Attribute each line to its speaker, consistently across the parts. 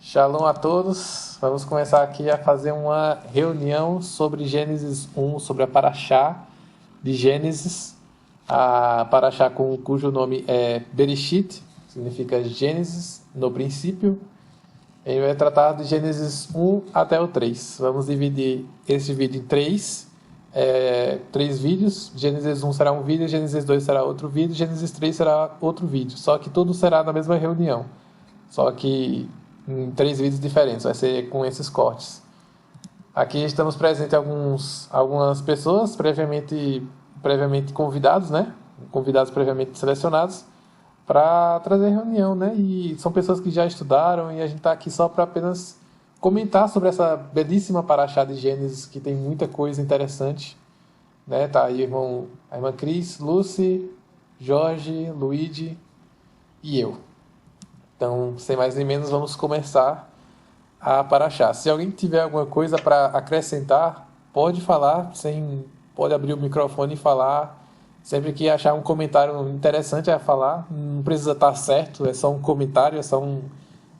Speaker 1: Shalom a todos. Vamos começar aqui a fazer uma reunião sobre Gênesis 1, sobre a Paraxá de Gênesis. A Paraxá cujo nome é Bereshit, significa Gênesis, no princípio. A gente vai tratar de Gênesis 1 até o 3. Vamos dividir esse vídeo em três vídeos. Gênesis 1 será um vídeo, Gênesis 2 será outro vídeo, Gênesis 3 será outro vídeo. Só que tudo será na mesma reunião. Só que em 3 vídeos diferentes, vai ser com esses cortes. Aqui estamos presentes algumas pessoas previamente convidados, né? Convidados previamente selecionados para trazer reunião, né? E são pessoas que já estudaram e a gente está aqui só para apenas comentar sobre essa belíssima paraxá de Gênesis, que tem muita coisa interessante, né? Tá aí a irmã Cris, Lucy, Jorge, Luigi e eu. Então, sem mais nem menos, vamos começar a paraxá. Se alguém tiver alguma coisa para acrescentar, pode falar, pode abrir o microfone e falar. Sempre que achar um comentário interessante a falar, não precisa estar certo, é só um comentário, é só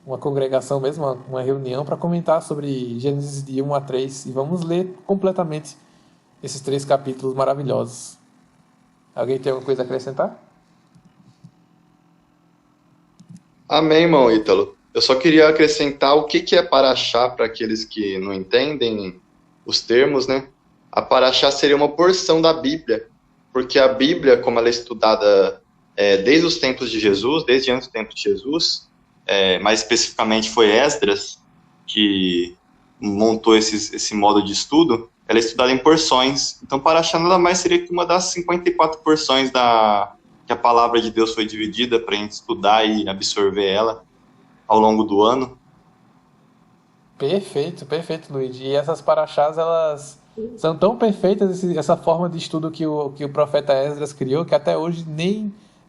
Speaker 1: uma congregação mesmo, uma reunião para comentar sobre Gênesis de 1 a 3. E vamos ler completamente esses 3 capítulos maravilhosos. Alguém tem alguma coisa a acrescentar?
Speaker 2: Amém, irmão Ítalo. Eu só queria acrescentar o que é paraxá para aqueles que não entendem os termos, né? A paraxá seria uma porção da Bíblia, porque a Bíblia, como ela é estudada desde os tempos de Jesus, desde antes do tempo de Jesus, mais especificamente foi Esdras que montou esse modo de estudo, ela é estudada em porções. Então, paraxá nada mais seria que uma das 54 porções que a palavra de Deus foi dividida para a gente estudar e absorver ela ao longo do ano.
Speaker 1: Perfeito, perfeito, Luigi. E essas paraxás, elas são tão perfeitas, essa forma de estudo que o profeta Esdras criou, que até hoje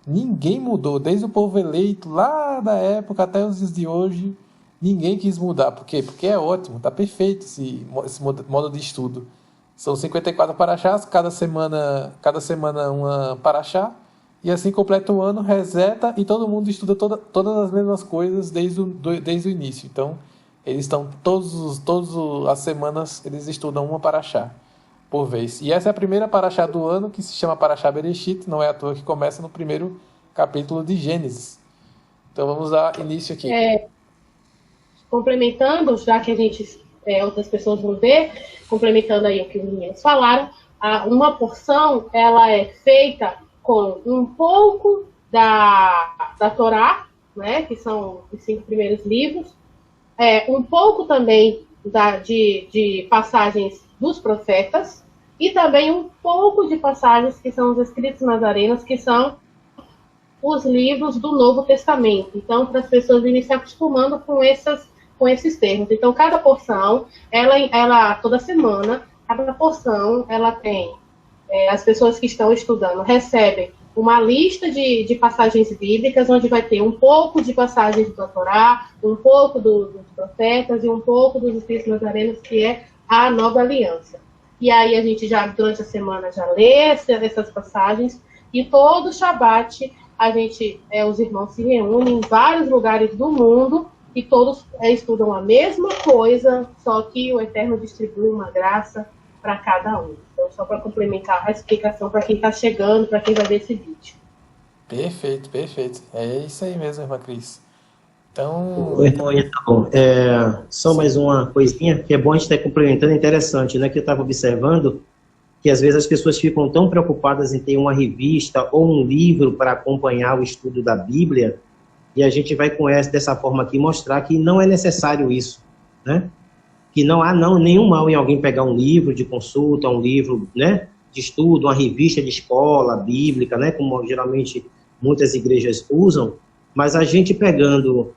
Speaker 1: ninguém mudou. Desde o povo eleito, lá da época até os dias de hoje, ninguém quis mudar. Por quê? Porque é ótimo, tá perfeito esse modo de estudo. São 54 paraxás, cada semana uma paraxá. E assim completa o ano, reseta e todo mundo estuda todas as mesmas coisas desde o início. Então, eles estão todas as semanas, eles estudam uma paraxá por vez. E essa é a primeira paraxá do ano, que se chama Paraxá Bereshit, não é à toa que começa no primeiro capítulo de Gênesis. Então vamos dar início aqui.
Speaker 3: Complementando, já que a gente, outras pessoas vão ver, complementando aí o que os meninos falaram, uma porção, ela é feita com um pouco da Torá, né, que são os 5 primeiros livros, um pouco também de passagens dos profetas, e também um pouco de passagens que são os escritos nazarenos, que são os livros do Novo Testamento. Então, para as pessoas irem se acostumando com esses termos. Então, cada porção, ela toda semana, cada porção, ela tem as pessoas que estão estudando recebem uma lista de passagens bíblicas, onde vai ter um pouco de passagens do Torá, um pouco dos profetas e um pouco dos escritos nazarenos, que é a Nova Aliança. E aí a gente já, durante a semana, já lê essas passagens, e todo Shabat, os irmãos se reúnem em vários lugares do mundo, e todos estudam a mesma coisa, só que o Eterno distribui uma graça para cada um. Então, só para complementar a explicação para quem está chegando, para quem vai ver esse vídeo.
Speaker 1: Perfeito, perfeito. É isso aí mesmo, irmã Cris. Então...
Speaker 4: Oi, irmão, então, só mais uma coisinha, que é bom a gente estar complementando, interessante, né, que eu estava observando, que às vezes as pessoas ficam tão preocupadas em ter uma revista ou um livro para acompanhar o estudo da Bíblia, e a gente vai dessa forma aqui mostrar que não é necessário isso, né? Que não há nenhum mal em alguém pegar um livro de consulta, um livro, né, de estudo, uma revista de escola bíblica, né, como geralmente muitas igrejas usam, mas a gente pegando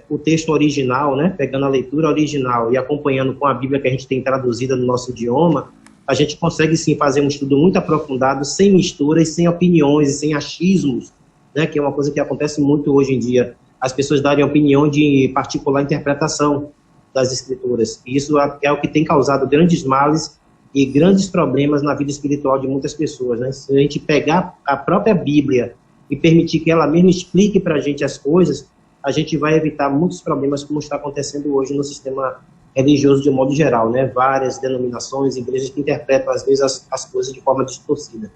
Speaker 4: o texto original, né, pegando a leitura original e acompanhando com a Bíblia que a gente tem traduzida no nosso idioma, a gente consegue sim fazer um estudo muito aprofundado, sem misturas, sem opiniões e sem achismos, né, que é uma coisa que acontece muito hoje em dia, as pessoas darem opinião de particular interpretação das escrituras. E isso é o que tem causado grandes males e grandes problemas na vida espiritual de muitas pessoas, né? Se a gente pegar a própria Bíblia e permitir que ela mesma explique para a gente as coisas, a gente vai evitar muitos problemas como está acontecendo hoje no sistema religioso de um modo geral, né? Várias denominações, igrejas que interpretam às vezes as coisas de forma distorcida.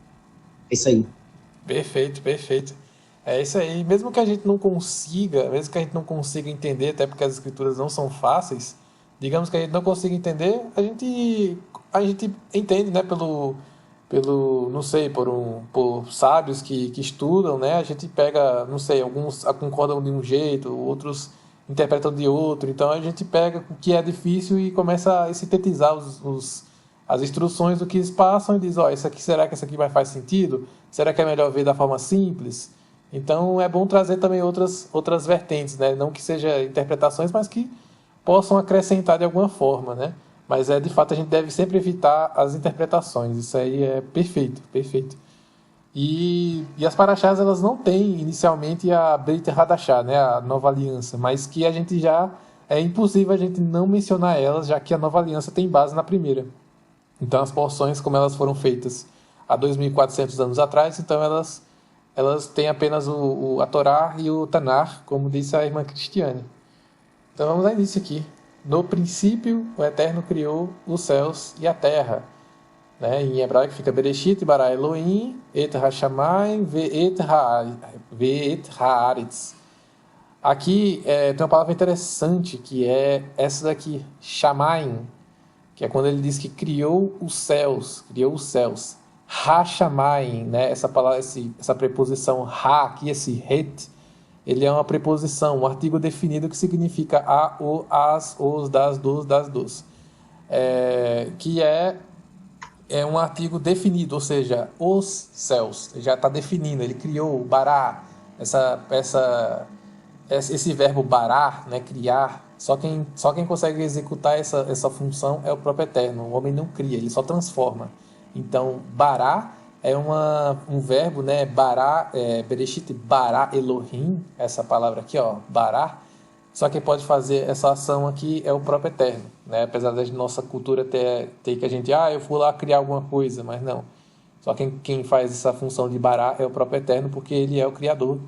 Speaker 4: É isso aí.
Speaker 1: Perfeito, perfeito. É isso aí. Mesmo que a gente não consiga, mesmo que a gente não consiga entender, até porque as escrituras não são fáceis, digamos que a gente não consiga entender, a gente entende, né, não sei, por sábios que estudam, né? A gente pega, não sei, alguns concordam de um jeito, outros interpretam de outro. Então a gente pega o que é difícil e começa a sintetizar as instruções do que eles passam e diz, ó, isso aqui, será que isso aqui vai faz sentido? Será que é melhor ver da forma simples? Então é bom trazer também outras vertentes, né? Não que sejam interpretações, mas que possam acrescentar de alguma forma, né? Mas de fato a gente deve sempre evitar as interpretações. Isso aí é perfeito, perfeito. E as paraxás, elas não têm inicialmente a Brit Hadashah, né, a nova aliança, mas que a gente já é impossível a gente não mencionar elas, já que a nova aliança tem base na primeira. Então as porções, como elas foram feitas há 2.400 anos atrás, então elas têm apenas a Torá e o Tanar, como disse a irmã Cristiane. Então vamos dar início aqui. No princípio, o Eterno criou os céus e a terra. Né? Em hebraico fica Bereshit bara Elohim et hashamayim ve'et haaretz. Aqui tem uma palavra interessante que é essa daqui, shamayim, que é quando ele diz que criou os céus. Hashamayim, né? Essa palavra, essa preposição ha, aqui, esse het, ele é uma preposição, um artigo definido que significa a, o, as, os, das, dos. Que é um artigo definido, ou seja, os céus. Já está definindo, ele criou, bará, esse verbo bará, né, criar. Só quem consegue executar essa função é o próprio Eterno. O homem não cria, ele só transforma. Então, bará é um verbo, né? Bará, Bereshit bara Elohim, essa palavra aqui, ó, bará. Só quem pode fazer essa ação aqui é o próprio Eterno, né? Apesar da nossa cultura ter que a gente, eu vou lá criar alguma coisa, mas não. Só quem faz essa função de bará é o próprio Eterno, porque ele é o Criador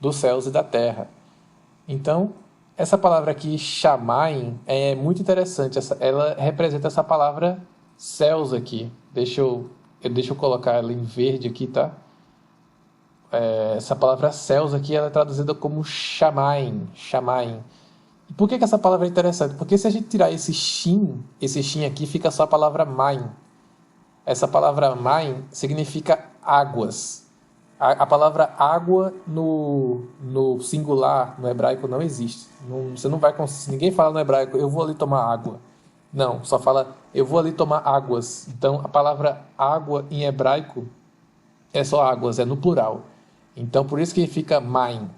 Speaker 1: dos céus e da terra. Então, essa palavra aqui, shamayim, é muito interessante. Ela representa essa palavra céus aqui. Deixa eu colocar ela em verde aqui, tá? Essa palavra céus aqui, ela é traduzida como shamayim. E por que essa palavra é interessante? Porque se a gente tirar esse shin aqui, fica só a palavra maim. Essa palavra maim significa águas. A palavra água no singular, no hebraico, não existe. Você não vai conseguir. Ninguém fala no hebraico, eu vou ali tomar água. Não, só fala, eu vou ali tomar águas. Então, a palavra água em hebraico é só águas, é no plural. Então, por isso que fica maim.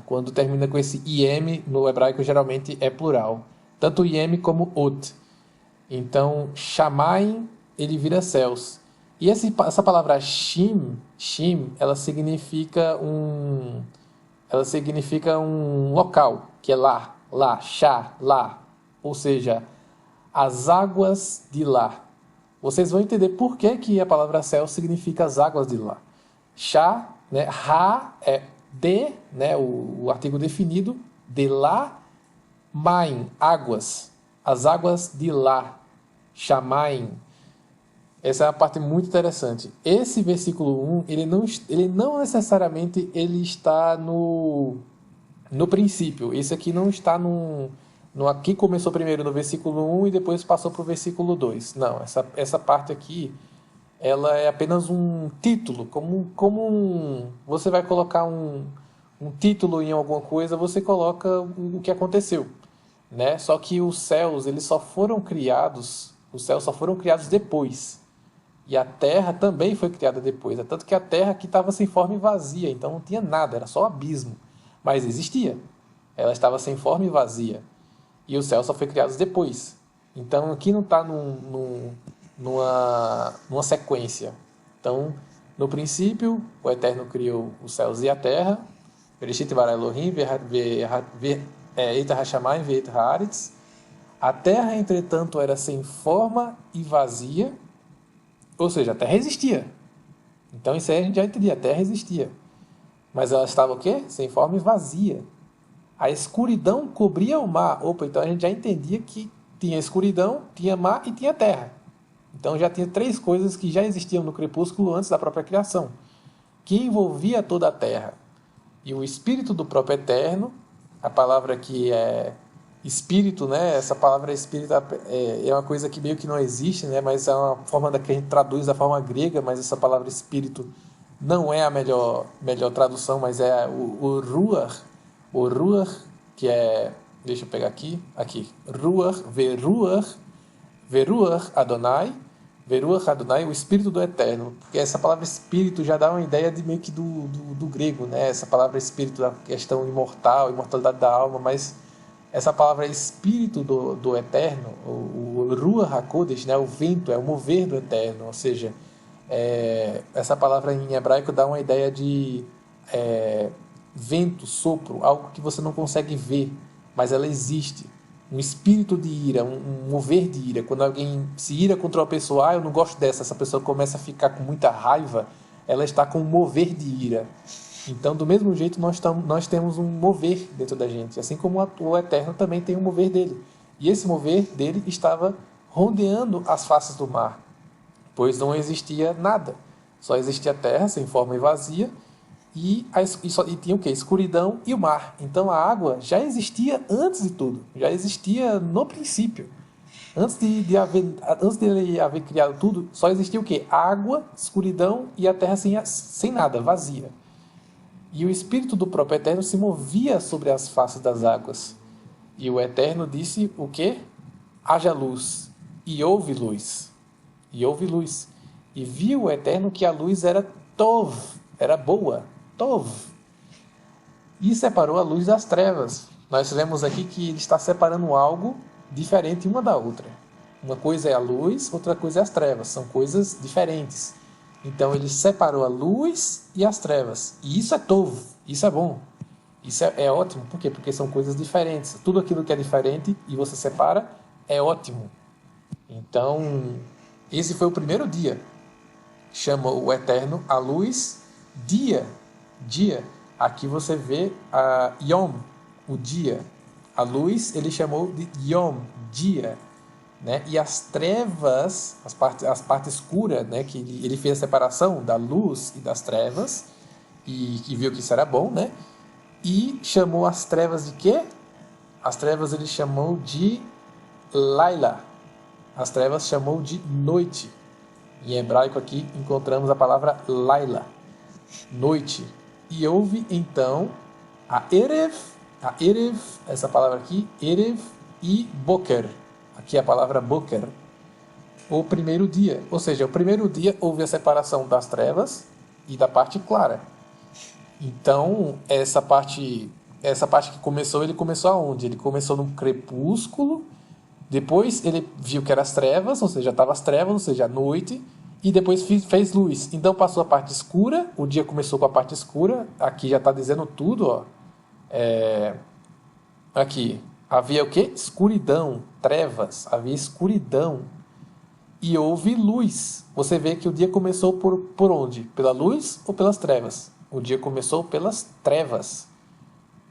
Speaker 1: Quando termina com esse im, no hebraico geralmente é plural. Tanto iem como ot. Então, shamayim, ele vira céus. E essa palavra shim, ela significa um local, que é lá, shá, lá. Ou seja, as águas de lá. Vocês vão entender por que a palavra céu significa as águas de lá. Shá, né? Ra é de, né? O artigo definido, de lá, maim, águas. As águas de lá. Shamayim. Essa é uma parte muito interessante. Esse versículo 1, ele não necessariamente ele está no princípio. Esse aqui não está aqui começou primeiro no versículo 1 e depois passou para o versículo 2. Não, essa parte aqui, ela é apenas um título. Como você vai colocar um título em alguma coisa, você coloca o que aconteceu. Né? Só que os céus só foram criados depois. E a terra também foi criada depois. Tanto que a terra aqui estava sem forma e vazia. Então não tinha nada, era só abismo. Mas existia. Ela estava sem forma e vazia. E os céus só foram criados depois. Então aqui não está numa sequência. Então, no princípio, o Eterno criou os céus e a terra. Bereshit bara Elohim ve'et hashamayim ve'et haaretz. A terra, entretanto, era sem forma e vazia. Ou seja, a terra existia. Então isso aí a gente já entendia, a terra existia. Mas ela estava o quê? Sem forma e vazia. A escuridão cobria o mar. Opa, então a gente já entendia que tinha escuridão, tinha mar e tinha terra. Então já tinha 3 coisas que já existiam no crepúsculo antes da própria criação, que envolvia toda a terra. E o Espírito do próprio Eterno, a palavra aqui é Espírito, né? Essa palavra Espírito é uma coisa que meio que não existe, né? Mas é uma forma que a gente traduz da forma grega, mas essa palavra Espírito não é a melhor tradução, mas é o Ruach, que é, deixa eu pegar aqui, Ruach, Veruach Adonai, o Espírito do Eterno, porque essa palavra Espírito já dá uma ideia de meio que do grego, né? Essa palavra Espírito da questão imortalidade da alma, mas essa palavra Espírito do Eterno, o Ruach HaKodesh, né? O vento, é o mover do Eterno, ou seja, essa palavra em hebraico dá uma ideia de vento, sopro, algo que você não consegue ver, mas ela existe. Um espírito de ira, um mover de ira. Quando alguém se ira contra uma pessoa, eu não gosto dessa, essa pessoa começa a ficar com muita raiva, ela está com um mover de ira. Então, do mesmo jeito, nós temos um mover dentro da gente, assim como o Eterno também tem um mover dele. E esse mover dele estava rondeando as faces do mar, pois não existia nada, só existia terra sem forma e vazia, e tinha o quê? Escuridão e o mar. Então a água já existia antes de tudo, já existia no princípio. Antes de ele haver criado tudo, só existia o quê? Água, escuridão e a terra sem nada, vazia. E o Espírito do próprio Eterno se movia sobre as faces das águas. E o Eterno disse o quê? Haja luz, e houve luz. E houve luz. E viu o Eterno que a luz era tov, era boa. Tov. E separou a luz das trevas. Nós vemos aqui que ele está separando algo diferente uma da outra. Uma coisa é a luz, outra coisa é as trevas. São coisas diferentes. Então ele separou a luz e as trevas. E isso é Tov, isso é bom. Isso é ótimo. Por quê? Porque são coisas diferentes. Tudo aquilo que é diferente e você separa é ótimo. Então, esse foi o primeiro dia. Chama o Eterno a luz dia. Aqui você vê a Yom, o dia. A luz ele chamou de Yom, dia, né? E as trevas, as partes escuras, né? Que ele fez a separação da luz e das trevas e viu que isso era bom, né? E chamou as trevas de quê? As trevas ele chamou de Laila. As trevas chamou de noite. Em hebraico aqui encontramos a palavra Laila, noite. E houve então a Erev, essa palavra aqui, Erev e Boker. Aqui a palavra Boker, o primeiro dia. Ou seja, o primeiro dia houve a separação das trevas e da parte clara. Então, essa parte que começou, ele começou aonde? Ele começou no crepúsculo, depois ele viu que eram as trevas, ou seja, estava as trevas, ou seja, a noite, e depois fez luz. Então passou a parte escura, o dia começou com a parte escura, aqui já está dizendo tudo, ó. Aqui, havia o quê? Escuridão, trevas, havia escuridão, e houve luz. Você vê que o dia começou por onde? Pela luz ou pelas trevas? O dia começou pelas trevas,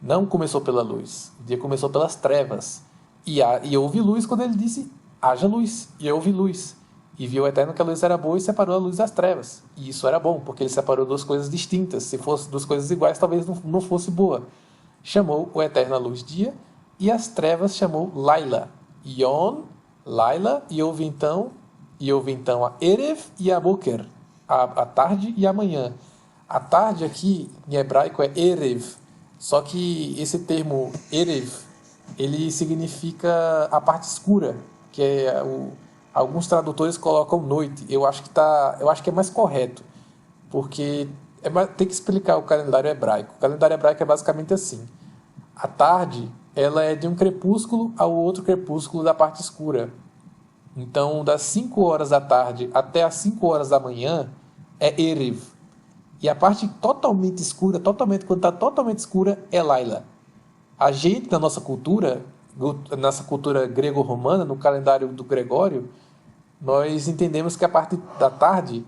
Speaker 1: não começou pela luz, o dia começou pelas trevas, e houve luz quando ele disse, haja luz, e houve luz. E viu o Eterno que a luz era boa e separou a luz das trevas. E isso era bom, porque ele separou duas coisas distintas. Se fosse duas coisas iguais, talvez não fosse boa. Chamou o Eterno a luz dia, e as trevas chamou Laila. Yon, Laila, e houve então a Erev e a Boker, a tarde e a manhã. A tarde aqui, em hebraico, é Erev. Só que esse termo Erev, ele significa a parte escura, que é alguns tradutores colocam noite. Eu acho que é mais correto, porque tem que explicar o calendário hebraico. O calendário hebraico é basicamente assim. A tarde, ela é de um crepúsculo ao outro crepúsculo da parte escura. Então, das 5 horas da tarde até as 5 horas da manhã é Erev. E a parte totalmente escura, quando está totalmente escura, é Laila. A gente, na nossa cultura grego-romana, no calendário do Gregório, nós entendemos que a parte da tarde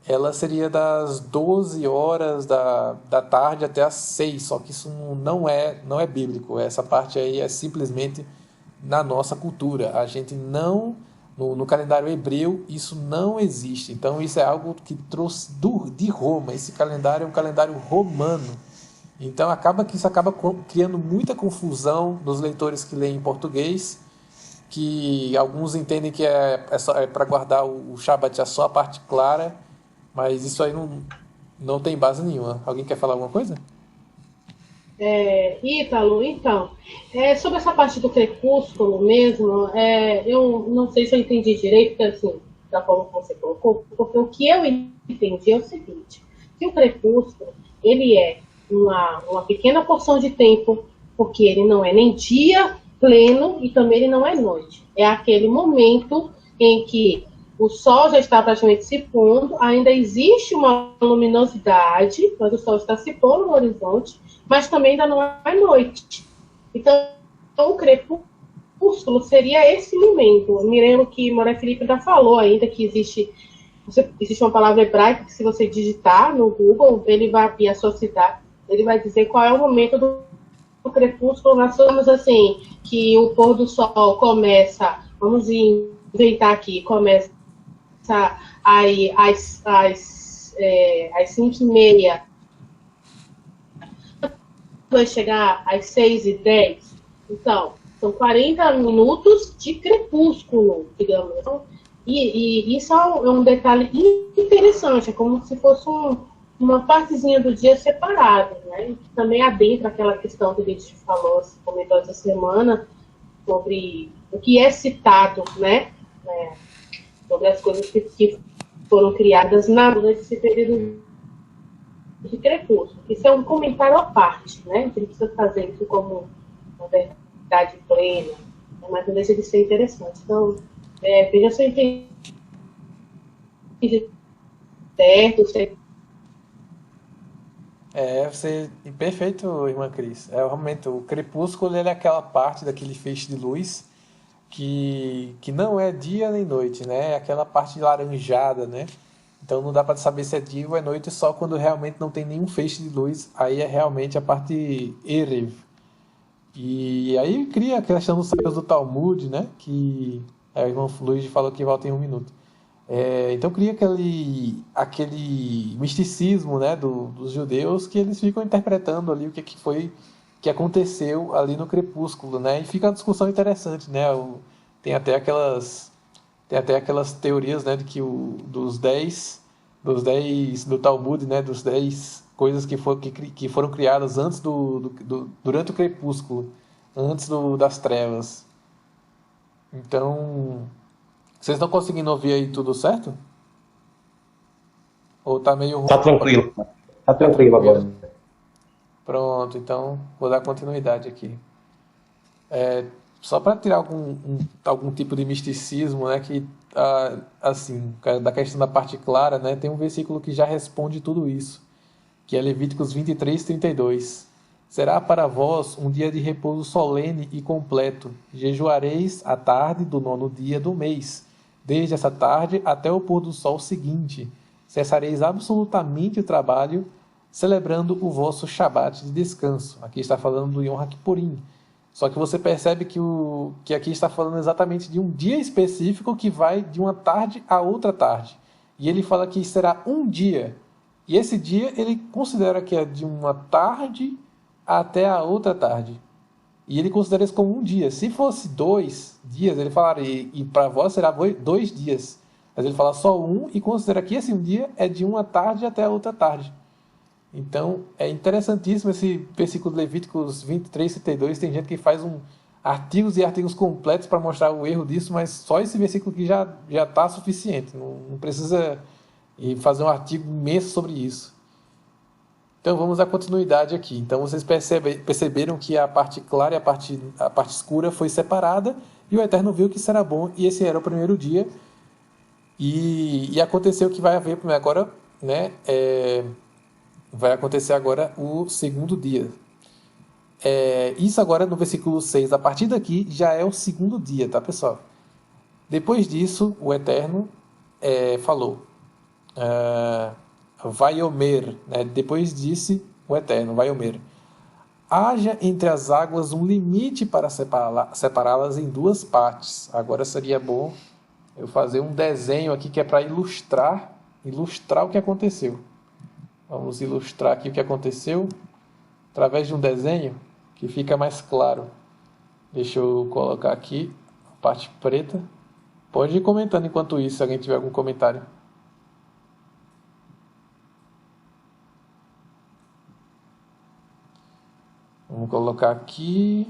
Speaker 1: ela seria das 12 horas da tarde até as 6, só que isso não é bíblico. Essa parte aí é simplesmente na nossa cultura. A gente não, no calendário hebreu, isso não existe. Então isso é algo que trouxe de Roma. Esse calendário é um calendário romano. Então acaba que isso acaba criando muita confusão nos leitores que leem em português, que alguns entendem que é para guardar o Shabat só a parte clara, mas isso aí não tem base nenhuma. Alguém quer falar alguma coisa?
Speaker 3: Ítalo, então, sobre essa parte do crepúsculo mesmo, eu não sei se eu entendi direito, porque, assim, da forma que você colocou, porque o que eu entendi é o seguinte, que o crepúsculo, ele é uma pequena porção de tempo, porque ele não é nem dia pleno e também ele não é noite. É aquele momento em que o sol já está praticamente se pondo, ainda existe uma luminosidade, mas o sol está se pondo no horizonte, mas também ainda não é noite. Então, o crepúsculo seria esse momento. Eu me lembro que Moré Felipe ainda falou ainda que existe uma palavra hebraica que, se você digitar no Google, ele vai abrir a sua cidade, ele vai dizer qual é o momento do crepúsculo. Nós somos assim, que o pôr do sol começa, vamos inventar aqui, começa aí às 5h30, vai chegar às 6h10. Então, são 40 minutos de crepúsculo, digamos. E isso é um detalhe interessante, é como se fosse uma partezinha do dia separada, né? Também adentra aquela questão que a gente falou, comentou essa semana, sobre o que é citado, né? Sobre as coisas que foram criadas nesse período de crepúsculo. Isso é um comentário à parte, né? A gente precisa fazer isso como uma verdade plena, mas não deixa de ser interessante. Então, veja se eu entendi certo,
Speaker 1: Você perfeito, irmã Cris. Realmente o crepúsculo, ele é aquela parte daquele feixe de luz que não é dia nem noite, né? É aquela parte laranjada, né? Então não dá para saber se é dia ou é noite só quando realmente não tem nenhum feixe de luz. Aí é realmente a parte Erev. E aí cria a questão dos sábios do Talmud, né? Que o irmão Luiz falou que volta em 1 minuto. Então cria aquele misticismo, né, dos judeus, que eles ficam interpretando ali o que foi que aconteceu ali no crepúsculo, né? E fica uma discussão interessante, né? Tem até aquelas teorias, né, de que dos dez do Talmud, né, dos 10 coisas que foram criadas antes durante o crepúsculo, antes das trevas. Então, vocês estão conseguindo ouvir aí tudo certo? Ou tá meio ruim?
Speaker 4: Tá tranquilo. Tá tranquilo agora.
Speaker 1: Pronto, então vou dar continuidade aqui. Só para tirar algum tipo de misticismo, né, que assim, da questão da parte clara, né, tem um versículo que já responde tudo isso, que é Levíticos 23:32. Será para vós um dia de repouso solene e completo. Jejuareis à tarde do 9º dia do mês, desde essa tarde até o pôr do sol seguinte. Cessareis absolutamente o trabalho, celebrando o vosso Shabat de descanso. Aqui está falando do Yom HaKippurim. Só que você percebe que aqui está falando exatamente de um dia específico que vai de uma tarde a outra tarde. E ele fala que será um dia. E esse dia ele considera que é de uma tarde até a outra tarde. E ele considera isso como um dia. Se fosse 2 dias, ele falaria, e para vós será 2 dias. Mas ele fala só um e considera que esse um dia é de uma tarde até a outra tarde. Então, é interessantíssimo esse versículo de Levíticos 23:32. Tem gente que faz artigos e artigos completos para mostrar o erro disso, mas só esse versículo aqui já está suficiente. Não precisa fazer um artigo imenso sobre isso. Então, vamos à continuidade aqui. Então, vocês perceberam que a parte clara e a parte escura foi separada, e o Eterno viu que será bom, e esse era o primeiro dia. E aconteceu que vai haver agora, né? Vai acontecer agora o segundo dia. Isso agora no versículo 6, a partir daqui já é o segundo dia, tá, pessoal? Depois disso, o Eterno falou: Vaiomer, né? Depois disse o Eterno, Vaiomer. Haja entre as águas um limite para separá-las em duas partes. Agora seria bom eu fazer um desenho aqui que é para ilustrar o que aconteceu. Vamos ilustrar aqui o que aconteceu através de um desenho que fica mais claro. Deixa eu colocar aqui a parte preta. Pode ir comentando enquanto isso, se alguém tiver algum comentário. Vamos colocar aqui.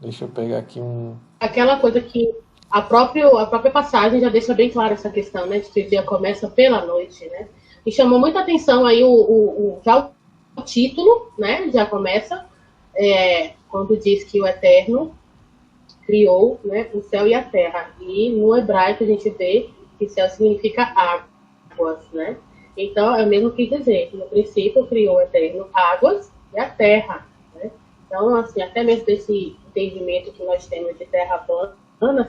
Speaker 1: Deixa eu pegar aqui um.
Speaker 3: Aquela coisa que a própria passagem já deixa bem clara essa questão, né? De que o dia começa pela noite, né? E chamou muita atenção aí já o título, né? Já começa quando diz que o Eterno criou, né, o céu e a terra. E no hebraico a gente vê que céu significa águas, né? Então é o mesmo que dizer, no princípio criou o Eterno águas e a terra, né? Então, assim, até mesmo desse entendimento que nós temos de terra plana,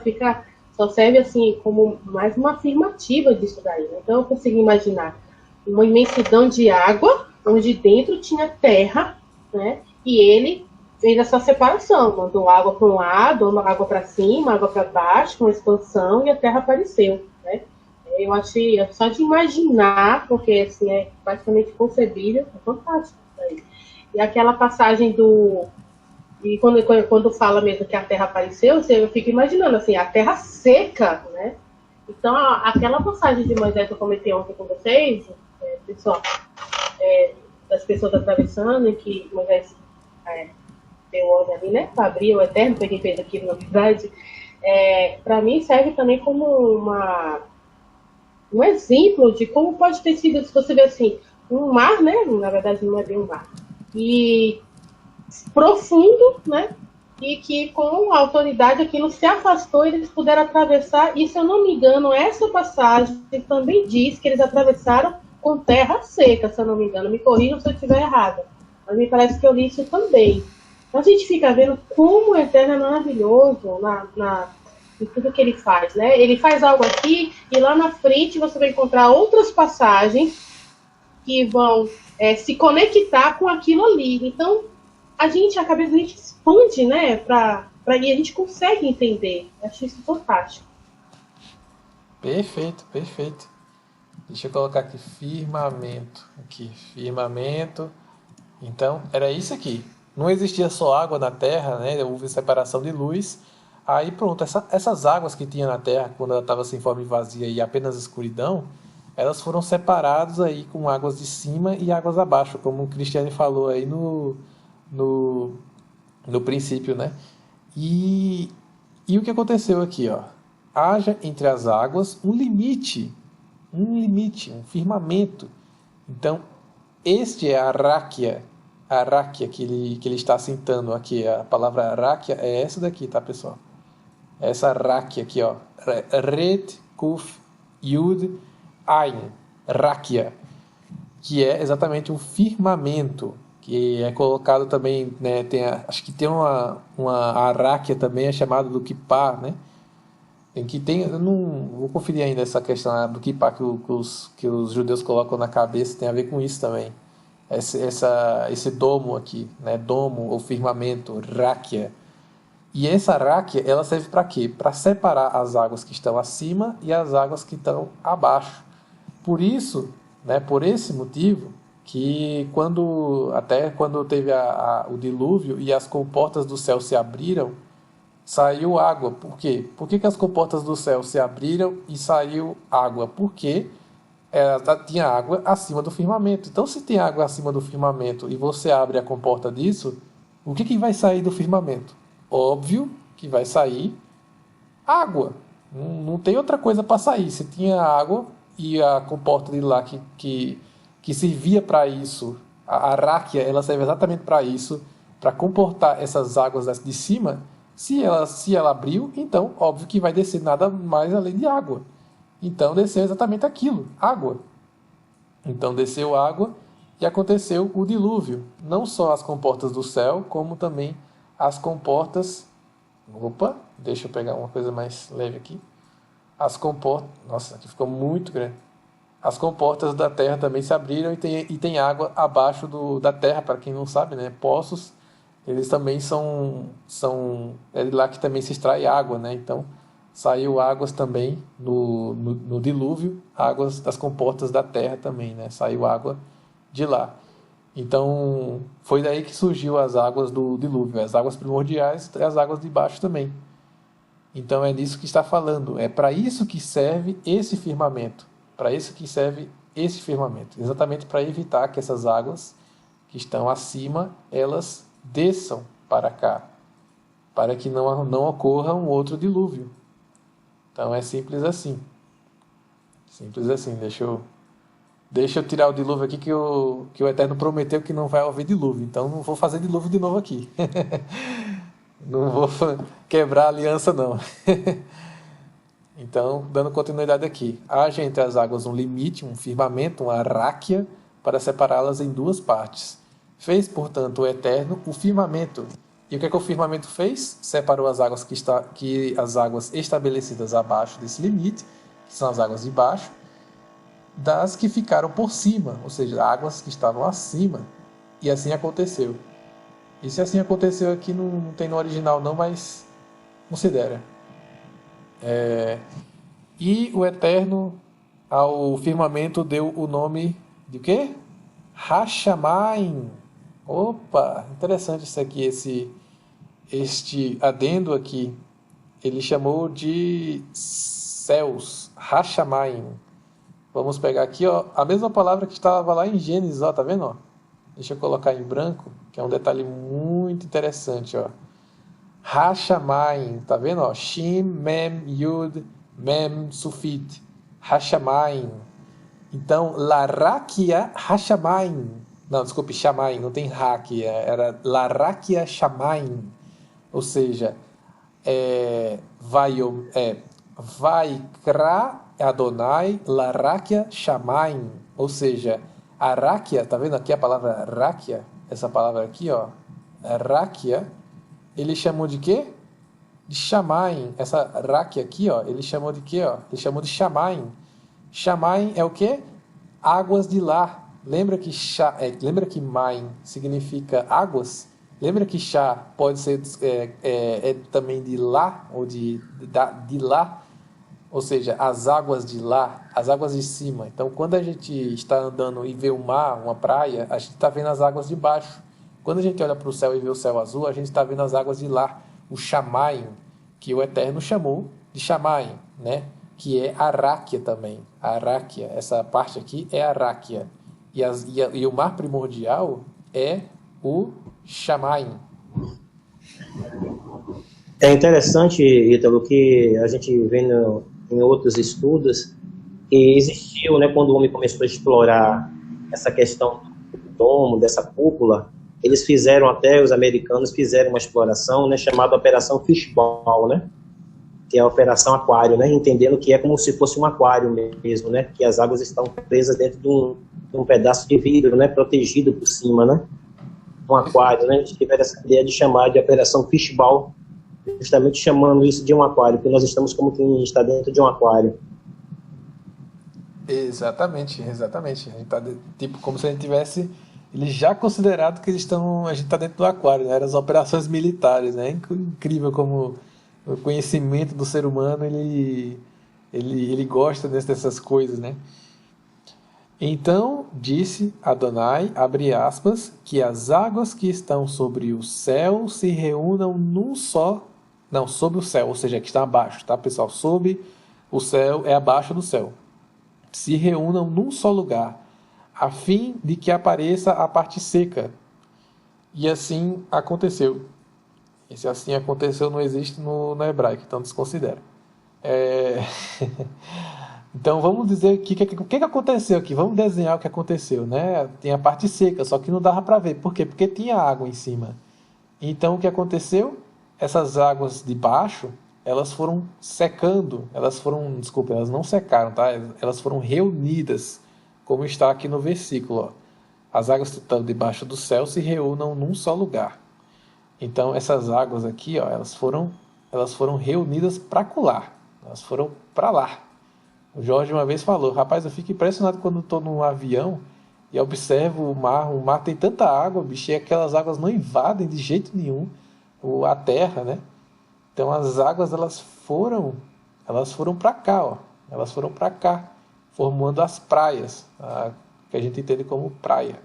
Speaker 3: só serve assim como mais uma afirmativa disso daí, né? Então eu consigo imaginar uma imensidão de água, onde dentro tinha terra, né? E ele fez essa separação, mandou água para um lado, água para cima, água para baixo, uma expansão, e a terra apareceu, né? Eu achei, só de imaginar, porque assim, é praticamente concebível, é fantástico isso aí. E aquela passagem e quando fala mesmo que a terra apareceu, eu fico imaginando, assim, a terra seca, né? Então, aquela passagem de Moisés que eu comentei ontem com vocês, pessoal, das pessoas atravessando, em que Moisés deu ordem ali, né? Para abrir o Eterno, foi quem fez aquilo, na verdade. Para mim, serve também como um exemplo de como pode ter sido, se você ver assim, um mar, né? Na verdade, não é bem um mar. E profundo, né? E que com a autoridade aquilo se afastou e eles puderam atravessar. E se eu não me engano, essa passagem também diz que eles atravessaram com terra seca, se eu não me engano. Me corrijam se eu estiver errada. Mas me parece que eu li isso também. Então a gente fica vendo como o Eterno é maravilhoso em tudo que ele faz, né? Ele faz algo aqui e lá na frente você vai encontrar outras passagens que vão se conectar com aquilo ali. Então, a cabeça da gente expande, né? E a gente consegue entender. Eu acho isso fantástico.
Speaker 1: Perfeito, perfeito. Deixa eu colocar aqui firmamento. Aqui, firmamento. Então, era isso aqui. Não existia só água na terra, né? Houve separação de luz. Aí pronto, essas águas que tinha na terra, quando ela estava sem forma e vazia e apenas escuridão, elas foram separadas aí com águas de cima e águas abaixo, como o Cristiane falou aí no princípio, né? E o que aconteceu aqui, ó? Haja entre as águas um limite, um firmamento. Então, este é a ráquia que ele está citando aqui. A palavra ráquia é essa daqui, tá, pessoal? Essa ráquia aqui, ó. Red, Kuf, Yud, Ain, ráquia, que é exatamente um firmamento, que é colocado também, né, acho que tem uma ráquia também, é chamada do kippah, né? Eu não vou conferir ainda essa questão do kippah que os judeus colocam na cabeça, tem a ver com isso também. Esse domo aqui, né? Domo ou firmamento, ráquia. E essa ráquia, ela serve para quê? Para separar as águas que estão acima e as águas que estão abaixo. Por isso, né, por esse motivo, que até quando teve o dilúvio e as comportas do céu se abriram, saiu água. Por quê? Por que as comportas do céu se abriram e saiu água? Porque tinha água acima do firmamento. Então, se tem água acima do firmamento e você abre a comporta disso, o que vai sair do firmamento? Óbvio que vai sair água. Não tem outra coisa para sair. Se tinha água e a comporta de lá que servia para isso, a ráquia, ela serve exatamente para isso, para comportar essas águas de cima. Se ela abriu, então óbvio que vai descer nada mais além de água. Então desceu exatamente aquilo, água. Então desceu água e aconteceu o dilúvio. Não só as comportas do céu, como também as comportas... Opa, deixa eu pegar uma coisa mais leve aqui. As comportas... Nossa, aqui ficou muito grande. as comportas da terra também se abriram e tem água abaixo da terra, para quem não sabe, né? Poços, eles também é de lá que também se extrai água, né? Então, saiu águas também no dilúvio, águas das comportas da terra também, né? Saiu água de lá. Então, foi daí que surgiu as águas do dilúvio, as águas primordiais e as águas de baixo também. Então, é disso que está falando. É para isso que serve esse firmamento. Para isso que serve esse firmamento. Exatamente para evitar que essas águas que estão acima, elas desçam para cá. Para que não ocorra um outro dilúvio. Então, é simples assim. Simples assim. Deixa eu tirar o dilúvio aqui que o Eterno prometeu que não vai haver dilúvio. Então, não vou fazer dilúvio de novo aqui. Não vou quebrar a aliança, não. Então, dando continuidade aqui. Haja entre as águas um limite, um firmamento, uma ráquia, para separá-las em duas partes. Fez, portanto, o Eterno o firmamento. E o que é que o firmamento fez? Separou as águas as águas estabelecidas abaixo desse limite, que são as águas de baixo, das que ficaram por cima, ou seja, águas que estavam acima. E assim aconteceu. E se assim aconteceu aqui, não tem no original não, mas considera. E o Eterno ao firmamento deu o nome de quê? Hashamayim. Opa, interessante isso aqui, este adendo aqui. Ele chamou de céus, Hashamayim. Vamos pegar aqui, ó, a mesma palavra que estava lá em Gênesis, ó, tá vendo? Ó? Deixa eu colocar em branco, que é um detalhe muito interessante, ó. Hashamayim, tá vendo? Ó? Shin, Mem, Yud, Mem, Sufit. Hashamayim. Então, Larakia Hashamayim. Não, desculpe, Shamayim, não tem Rakia. Era Larakia Shamayim. Ou seja, Vaikra Adonai Larakia Shamayim. Ou seja, a Rakia, tá vendo aqui a palavra Rakia? Essa palavra aqui, ó. Rakia, ele chamou de quê? De Shamayim. Essa Rakia aqui, ó, ele chamou de quê, ó? Ele chamou de Shamayim. Shamayim é o quê? Águas de lá. Lembra que Maim significa águas? Lembra que Shá pode ser também de lá, ou de lá? Ou seja, as águas de lá, as águas de cima. Então, quando a gente está andando e vê o mar, uma praia, a gente está vendo as águas de baixo. Quando a gente olha para o céu e vê o céu azul, a gente está vendo as águas de lá. O Shamayim, que o Eterno chamou de Shamayim, né? Que é Aráquia também. A Aráquia, essa parte aqui é Aráquia. E o mar primordial é o Shamayim.
Speaker 4: É interessante, Ítalo, que a gente vê em outros estudos que existiu, né, quando o homem começou a explorar essa questão do domo, dessa cúpula, os americanos fizeram uma exploração, né, chamada Operação Fishbowl, né, que é a Operação Aquário, né, entendendo que é como se fosse um aquário mesmo, né, que as águas estão presas dentro de um pedaço de vidro, né, protegido por cima, né, um aquário, né, eles tiveram essa ideia de chamar de Operação Fishbowl, justamente chamando isso de um aquário, porque nós estamos como quem está dentro de um aquário.
Speaker 1: Exatamente. A gente tá tipo como se a gente tivesse ele já considerado que a gente está dentro do aquário, né? Eram as operações militares, né? Incrível como o conhecimento do ser humano ele gosta dessas coisas, né? Então disse Adonai, abre aspas, que as águas que estão sobre o céu se reúnam sobre o céu, ou seja, que está abaixo, tá, pessoal? Sob o céu é abaixo do céu. Se reúnam num só lugar, a fim de que apareça a parte seca. E assim aconteceu. Esse assim aconteceu não existe no hebraico, então desconsidera. Então vamos dizer o que aconteceu aqui. Vamos desenhar o que aconteceu, né? Tem a parte seca, só que não dava para ver. Por quê? Porque tinha água em cima. Então o que aconteceu? Essas águas de baixo, elas foram secando. Elas não secaram, tá? Elas foram reunidas, como está aqui no versículo, ó. As águas que estão debaixo do céu se reúnam num só lugar. Então essas águas aqui, ó, elas foram reunidas para colar. Elas foram para lá. O Jorge uma vez falou, rapaz, eu fico impressionado quando estou num avião e observo o mar tem tanta água, bicho, e aquelas águas não invadem de jeito nenhum a terra, né? Então as águas elas foram para cá, ó. Elas foram para cá, formando as praias, que a gente entende como praia.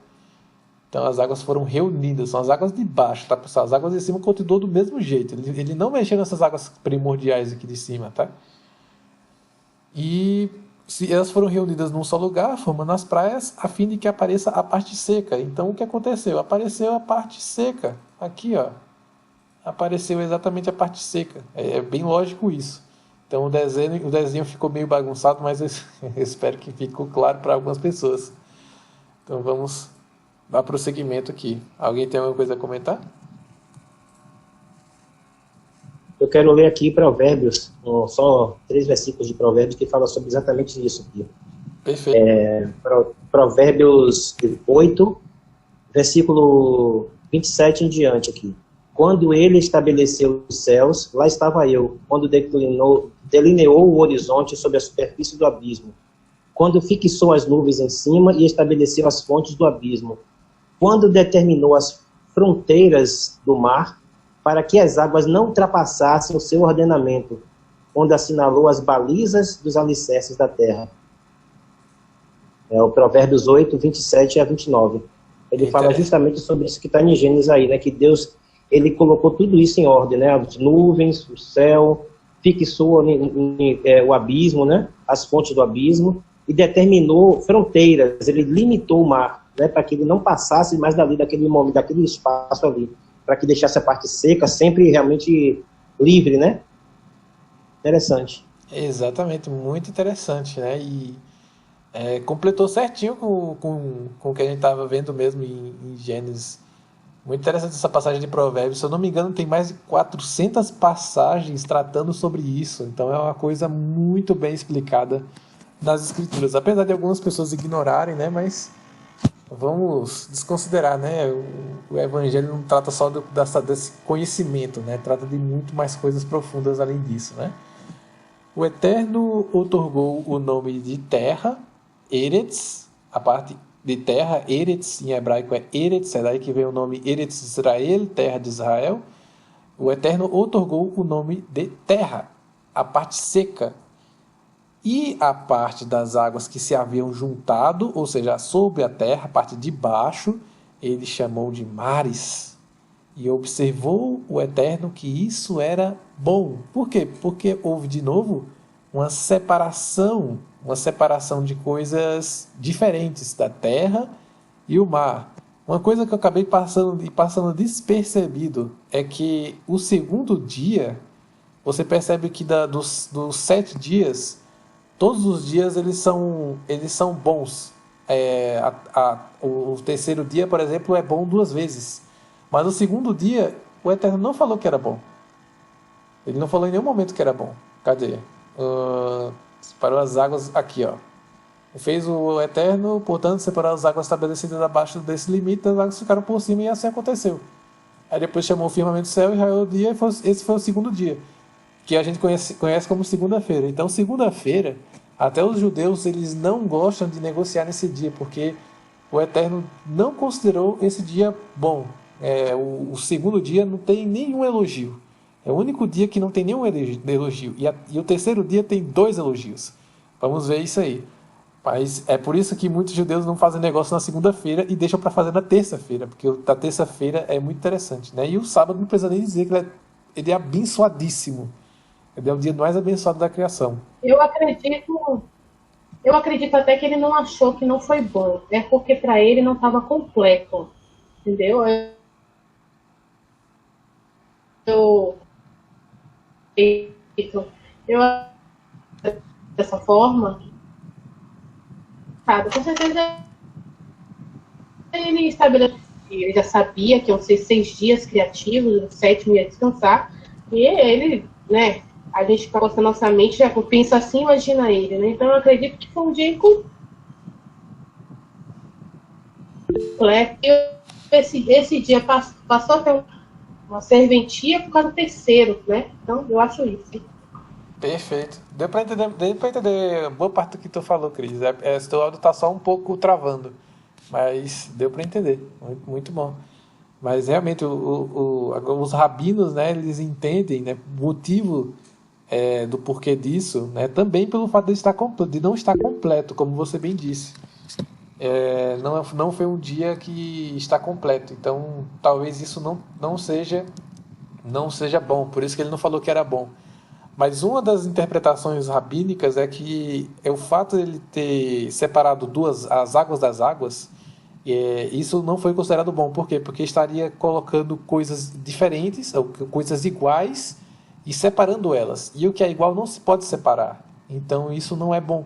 Speaker 1: Então as águas foram reunidas, são as águas de baixo, tá, pessoal? As águas de cima continuam do mesmo jeito. Ele não mexeu nessas águas primordiais aqui de cima, tá? E se elas foram reunidas num só lugar, formando as praias, a fim de que apareça a parte seca. Então o que aconteceu? Apareceu a parte seca, aqui, ó. Apareceu exatamente a parte seca. É bem lógico isso. Então o desenho ficou meio bagunçado, mas eu espero que ficou claro para algumas pessoas. Então vamos dar prosseguimento aqui. Alguém tem alguma coisa a comentar?
Speaker 4: Eu quero ler aqui Provérbios, só 3 versículos de Provérbios que falam sobre exatamente isso aqui.
Speaker 1: Perfeito.
Speaker 4: Provérbios 8, versículo 27 em diante aqui. Quando ele estabeleceu os céus, lá estava eu. Quando delineou o horizonte sobre a superfície do abismo. Quando fixou as nuvens em cima e estabeleceu as fontes do abismo. Quando determinou as fronteiras do mar, para que as águas não ultrapassassem o seu ordenamento, quando assinalou as balizas dos alicerces da terra. É o Provérbios 8, 27 a 29. Ele fala justamente sobre isso que está em Gênesis aí, né? Que Deus, ele colocou tudo isso em ordem, né? As nuvens, o céu, fixou o abismo, né? As fontes do abismo, e determinou fronteiras, ele limitou o mar, né? Para que ele não passasse mais dali, daquele momento, daquele espaço ali, para que deixasse a parte seca sempre realmente livre, né? Interessante.
Speaker 1: Exatamente, muito interessante, né? E completou certinho com o que a gente estava vendo mesmo em Gênesis. Muito interessante essa passagem de Provérbios. Se eu não me engano, tem mais de 400 passagens tratando sobre isso. Então é uma coisa muito bem explicada nas Escrituras. Apesar de algumas pessoas ignorarem, né? Mas vamos desconsiderar, né? O Evangelho não trata só desse conhecimento, né? Trata de muito mais coisas profundas além disso, né? O Eterno outorgou o nome de terra, Eretz, a parte de terra, Eretz, em hebraico é Eretz, é daí que vem o nome Eretz Israel, terra de Israel. O Eterno outorgou o nome de terra, a parte seca, e a parte das águas que se haviam juntado, ou seja, sob a terra, a parte de baixo, ele chamou de mares. E observou o Eterno que isso era bom. Por quê? Porque houve de novo uma separação de coisas diferentes da terra e o mar. Uma coisa que eu acabei passando despercebido é que o segundo dia, você percebe que dos 7 dias, todos os dias eles são bons. O terceiro dia, por exemplo, é bom 2 vezes. Mas no segundo dia, o Eterno não falou que era bom. Ele não falou em nenhum momento que era bom. Cadê? Separou as águas aqui, ó. Fez o Eterno, portanto, separou as águas estabelecidas abaixo desse limite, as águas ficaram por cima e assim aconteceu. Aí depois chamou o firmamento do céu e raiou o dia, e esse foi o segundo dia, que a gente conhece como segunda-feira. Então, segunda-feira, até os judeus, eles não gostam de negociar nesse dia, porque o Eterno não considerou esse dia bom. O segundo dia não tem nenhum elogio. É o único dia que não tem nenhum elogio. E o terceiro dia tem 2 elogios. Vamos ver isso aí. Mas é por isso que muitos judeus não fazem negócio na segunda-feira e deixam para fazer na terça-feira, porque a terça-feira é muito interessante, né? E o sábado não precisa nem dizer que ele é abençoadíssimo. Ele é o dia mais abençoado da criação.
Speaker 3: Eu acredito até que ele não achou que não foi bom. É porque para ele não estava completo. Entendeu? Eu dessa forma, sabe, com certeza ele estabeleceu, ele já sabia que iam ser 6 dias criativos, o 7º ia descansar, e ele, né, a gente com a nossa mente já pensa assim, imagina ele, né? Então eu acredito que foi um dia completo. Esse dia passou até uma serventia por causa do terceiro, né? Então eu acho isso.
Speaker 1: Perfeito. Deu pra entender boa parte do que tu falou, Cris. Teu áudio tá só um pouco travando, mas deu pra entender. Muito, muito bom. Mas realmente os rabinos, né, eles entendem, né, o motivo do porquê disso, né, também pelo fato de não estar completo, como você bem disse. Não foi um dia que está completo. Então, talvez isso não seja bom. Por isso que ele não falou que era bom. Mas uma das interpretações rabínicas é que é o fato de ele ter separado as águas das águas, isso não foi considerado bom. Por quê? Porque estaria colocando coisas diferentes, ou coisas iguais, e separando elas. E o que é igual não se pode separar. Então isso não é bom.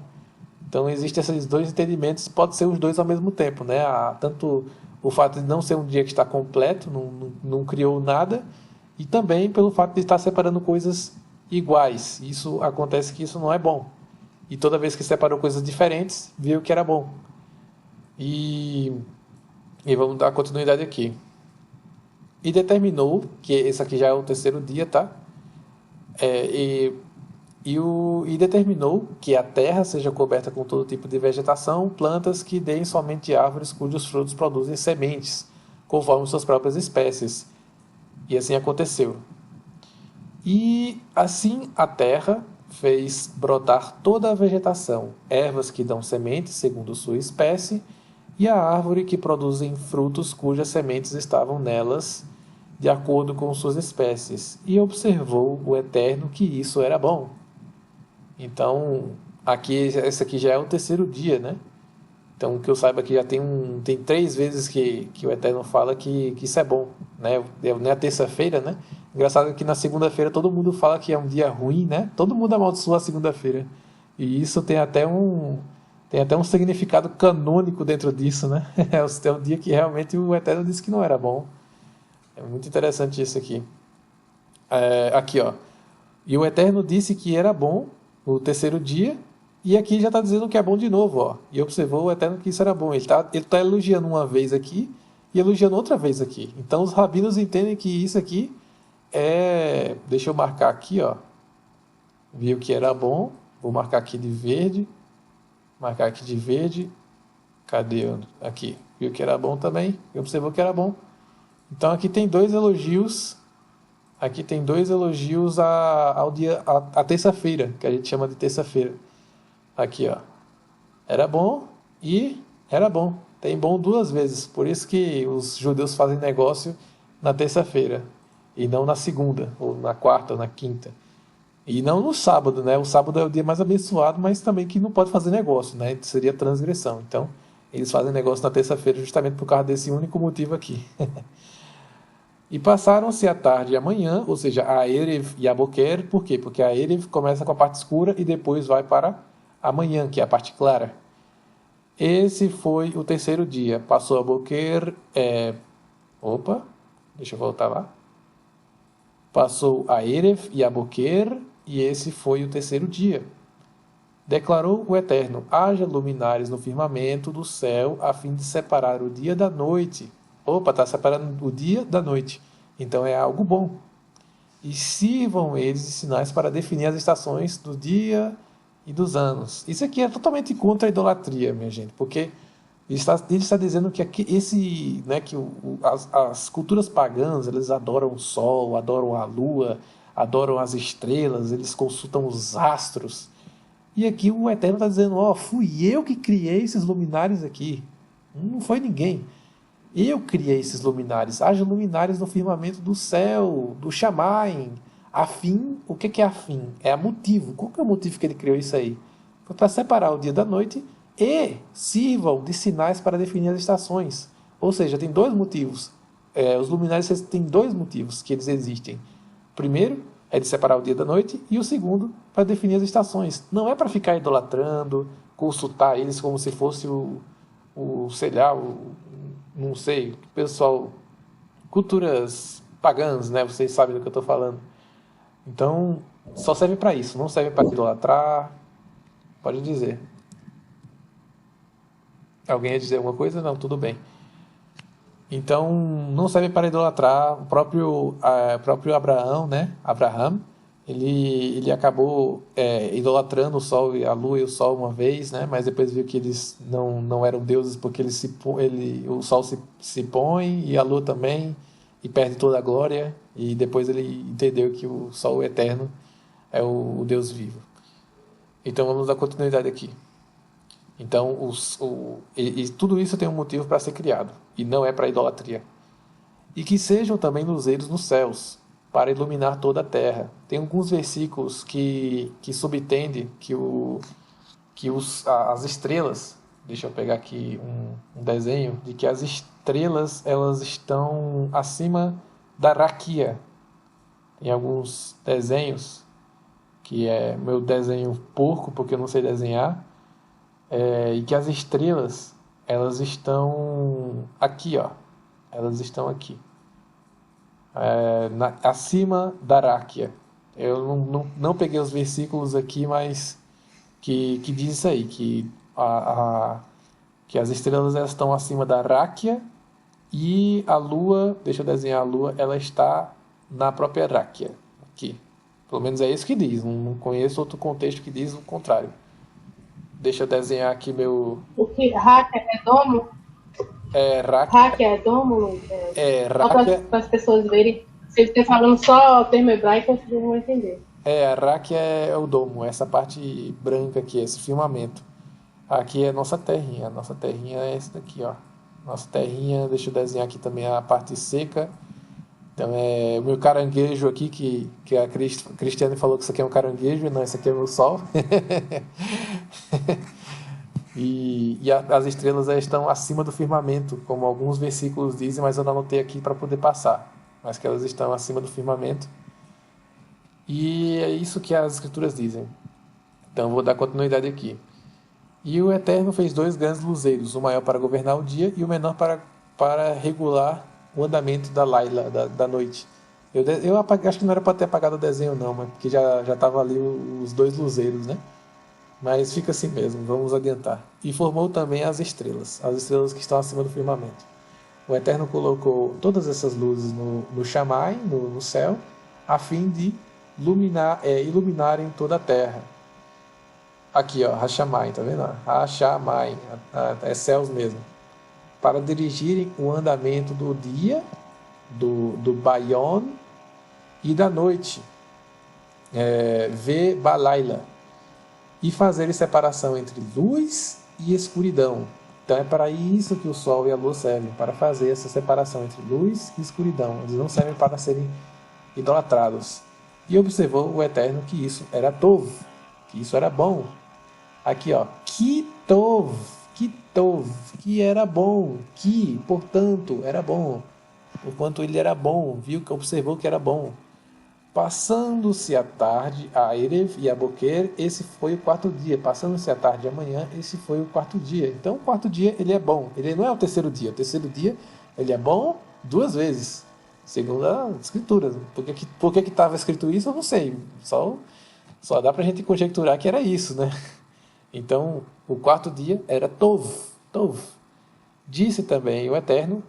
Speaker 1: Então existem esses dois entendimentos, pode ser os dois ao mesmo tempo, né? Tanto o fato de não ser um dia que está completo, não criou nada, e também pelo fato de estar separando coisas iguais. Isso acontece que isso não é bom. E toda vez que separou coisas diferentes, viu que era bom. E vamos dar continuidade aqui. E determinou, que esse aqui já é o terceiro dia, tá? E determinou que a terra seja coberta com todo tipo de vegetação, plantas que deem somente árvores cujos frutos produzem sementes, conforme suas próprias espécies. E assim aconteceu. E assim a terra fez brotar toda a vegetação, ervas que dão sementes segundo sua espécie, e a árvore que produzem frutos cujas sementes estavam nelas, de acordo com suas espécies. E observou o Eterno que isso era bom. Então, esse aqui já é o terceiro dia, né? Então, que eu saiba que já tem 3 vezes que o Eterno fala que isso é bom, né? Não é a terça-feira, né? Engraçado que na segunda-feira todo mundo fala que é um dia ruim, né? Todo mundo amaldiçoa a segunda-feira. E isso tem até um significado canônico dentro disso, né? É um dia que realmente o Eterno disse que não era bom. É muito interessante isso aqui. Aqui, ó. E o Eterno disse que era bom o terceiro dia, e aqui já está dizendo que é bom de novo, ó. E observou o Eterno que isso era bom. Ele tá elogiando uma vez aqui e elogiando outra vez aqui. Então os rabinos entendem que isso aqui deixa eu marcar aqui, ó. Viu que era bom. Vou marcar aqui de verde. Marcar aqui de verde. Cadê? Aqui. Viu que era bom também. E observou que era bom. Então aqui tem 2 elogios. Aqui tem 2 elogios ao dia, à terça-feira, que a gente chama de terça-feira. Aqui, ó. Era bom e era bom. Tem bom 2 vezes. Por isso que os judeus fazem negócio na terça-feira. E não na segunda, ou na quarta, ou na quinta. E não no sábado, né? O sábado é o dia mais abençoado, mas também que não pode fazer negócio, né? Seria transgressão. Então, eles fazem negócio na terça-feira justamente por causa desse único motivo aqui. E passaram-se a tarde e a manhã, ou seja, a Erev e a Boker. Por quê? Porque a Erev começa com a parte escura e depois vai para a manhã, que é a parte clara. Esse foi o terceiro dia. Passou a Boker... Opa, deixa eu voltar lá. Passou a Erev e a Boker, e esse foi o terceiro dia. Declarou o Eterno: haja luminares no firmamento do céu, a fim de separar o dia da noite. Opa, está separando o dia da noite. Então é algo bom. E sirvam eles de sinais para definir as estações do dia e dos anos. Isso aqui é totalmente contra a idolatria, minha gente, porque ele está dizendo que as culturas pagãs, eles adoram o sol, adoram a lua, adoram as estrelas, eles consultam os astros. E aqui o Eterno está dizendo: fui eu que criei esses luminares aqui. Não foi ninguém. Eu criei esses luminares. Haja luminares no firmamento do céu, do Shamaim. Afim, o que é afim? É a motivo. Qual que é o motivo que ele criou isso aí? Foi para separar o dia da noite e sirvam de sinais para definir as estações. Ou seja, tem 2 motivos. Os luminares têm 2 motivos que eles existem. O primeiro é de separar o dia da noite, e o segundo para definir as estações. Não é para ficar idolatrando, consultar eles como se fosse não sei, pessoal, culturas pagãs, né? Vocês sabem do que eu estou falando. Então, só serve para isso, não serve para idolatrar. Pode dizer. Alguém ia dizer alguma coisa? Não, tudo bem. Então, não serve para idolatrar. O próprio Abraão, né? Abraham, ele acabou idolatrando o Sol e a Lua e o Sol uma vez, né? Mas depois viu que eles não eram deuses porque o Sol se põe e a Lua também e perde toda a glória. E depois ele entendeu que o Sol eterno é o Deus vivo. Então vamos dar continuidade aqui. Então tudo isso tem um motivo para ser criado e não é para idolatria. E que sejam também luzeiros nos céus, para iluminar toda a terra. Tem alguns versículos que subentendem as estrelas, deixa eu pegar aqui um desenho, de que as estrelas elas estão acima da raquia. Tem alguns desenhos, que é meu desenho porco, porque eu não sei desenhar, e que as estrelas elas estão aqui, ó. Elas estão aqui. Acima da Ráquia. Eu não peguei os versículos aqui, mas que diz isso aí, que as estrelas elas estão acima da Ráquia e a Lua, deixa eu desenhar a Lua, ela está na própria Ráquia, aqui. Pelo menos é isso que diz, não conheço outro contexto que diz o contrário. Deixa eu desenhar aqui meu...
Speaker 3: O que? Ráquia é domo? Ráquia é domo?
Speaker 1: Ráquia...
Speaker 3: Só para as pessoas verem. Se ele está falando só o termo hebraico, vocês não vão entender.
Speaker 1: A Ráquia é o domo, essa parte branca aqui, esse firmamento. Aqui é a nossa terrinha. A nossa terrinha é essa daqui, ó. Nossa terrinha, deixa eu desenhar aqui também a parte seca. Então é o meu caranguejo aqui, que a Cristiane falou que isso aqui é um caranguejo. Não, isso aqui é o meu sol. As estrelas estão acima do firmamento, como alguns versículos dizem, mas eu não anotei aqui para poder passar. Mas que elas estão acima do firmamento. E é isso que as escrituras dizem. Então vou dar continuidade aqui. E o Eterno fez 2 grandes luzeiros, o maior para governar o dia e o menor para regular o andamento da Laila, da noite. Eu acho que não era para ter apagado o desenho não, mas porque já estava ali os 2 luzeiros, né? Mas fica assim mesmo, vamos adiantar. E formou também as estrelas que estão acima do firmamento. O Eterno colocou todas essas luzes no Shammai, no céu, a fim de iluminarem toda a terra. Aqui, ó, Hashamai, tá vendo? Hashamai, é céus mesmo. Para dirigirem o andamento do dia, do Bayon e da noite. Ve Balaila. E fazerem separação entre luz e escuridão. Então é para isso que o Sol e a Lua servem, para fazer essa separação entre luz e escuridão. Eles não servem para serem idolatrados. E observou o Eterno que isso era tov, que isso era bom. Aqui, ó, que tov, que era bom, que, portanto, era bom. Porquanto ele era bom, observou que era bom. Passando-se a tarde, a Erev e a Boquer, esse foi o 4º dia. Passando-se a tarde e amanhã, esse foi o 4º dia. Então, o 4º dia, ele é bom. Ele não é o 3º dia. O 3º dia, ele é bom 2 vezes. Segundo as escrituras. Por que estava escrito isso, eu não sei. Só dá pra gente conjecturar que era isso, né? Então, o 4º dia era Tov. Disse também o Eterno,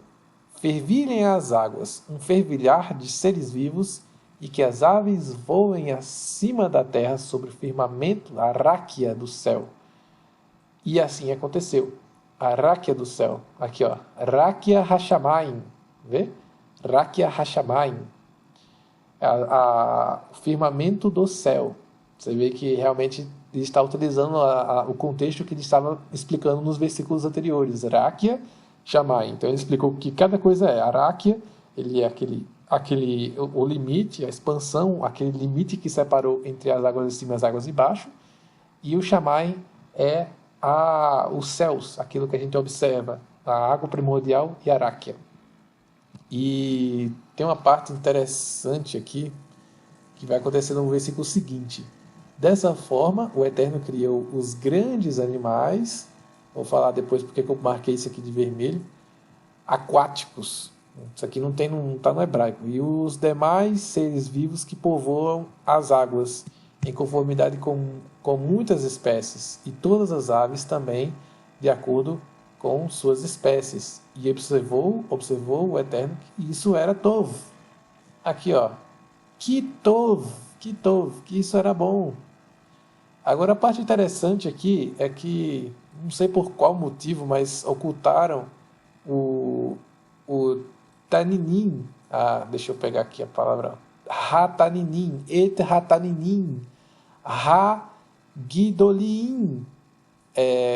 Speaker 1: fervilhem as águas, um fervilhar de seres vivos, e que as aves voem acima da terra sobre o firmamento, a ráquia do céu. E assim aconteceu. A ráquia do céu. Aqui, ó. Ráquia Hashamayim. Vê? Ráquia Hashamayim. O firmamento do céu. Você vê que realmente ele está utilizando o contexto que ele estava explicando nos versículos anteriores. Ráquia Shamayim. Então ele explicou que cada coisa é. A ráquia, ele é o limite, a expansão, aquele limite que separou entre as águas de cima e as águas de baixo. E o Shamayim é os céus, aquilo que a gente observa, a água primordial e a ráquia. E tem uma parte interessante aqui que vai acontecer no versículo seguinte. Dessa forma, o Eterno criou os grandes animais, vou falar depois porque eu marquei isso aqui de vermelho, aquáticos. Isso aqui não está no hebraico. E os demais seres vivos que povoam as águas, em conformidade com muitas espécies, e todas as aves também, de acordo com suas espécies. E observou o Eterno que isso era Tov. Aqui, ó. Que Tov, que tov, que isso era bom. Agora a parte interessante aqui é que, não sei por qual motivo, mas ocultaram o, o Taninim. Ah, deixa eu pegar aqui a palavra. Hataninim, et Hataninim, Ha-Gidolim.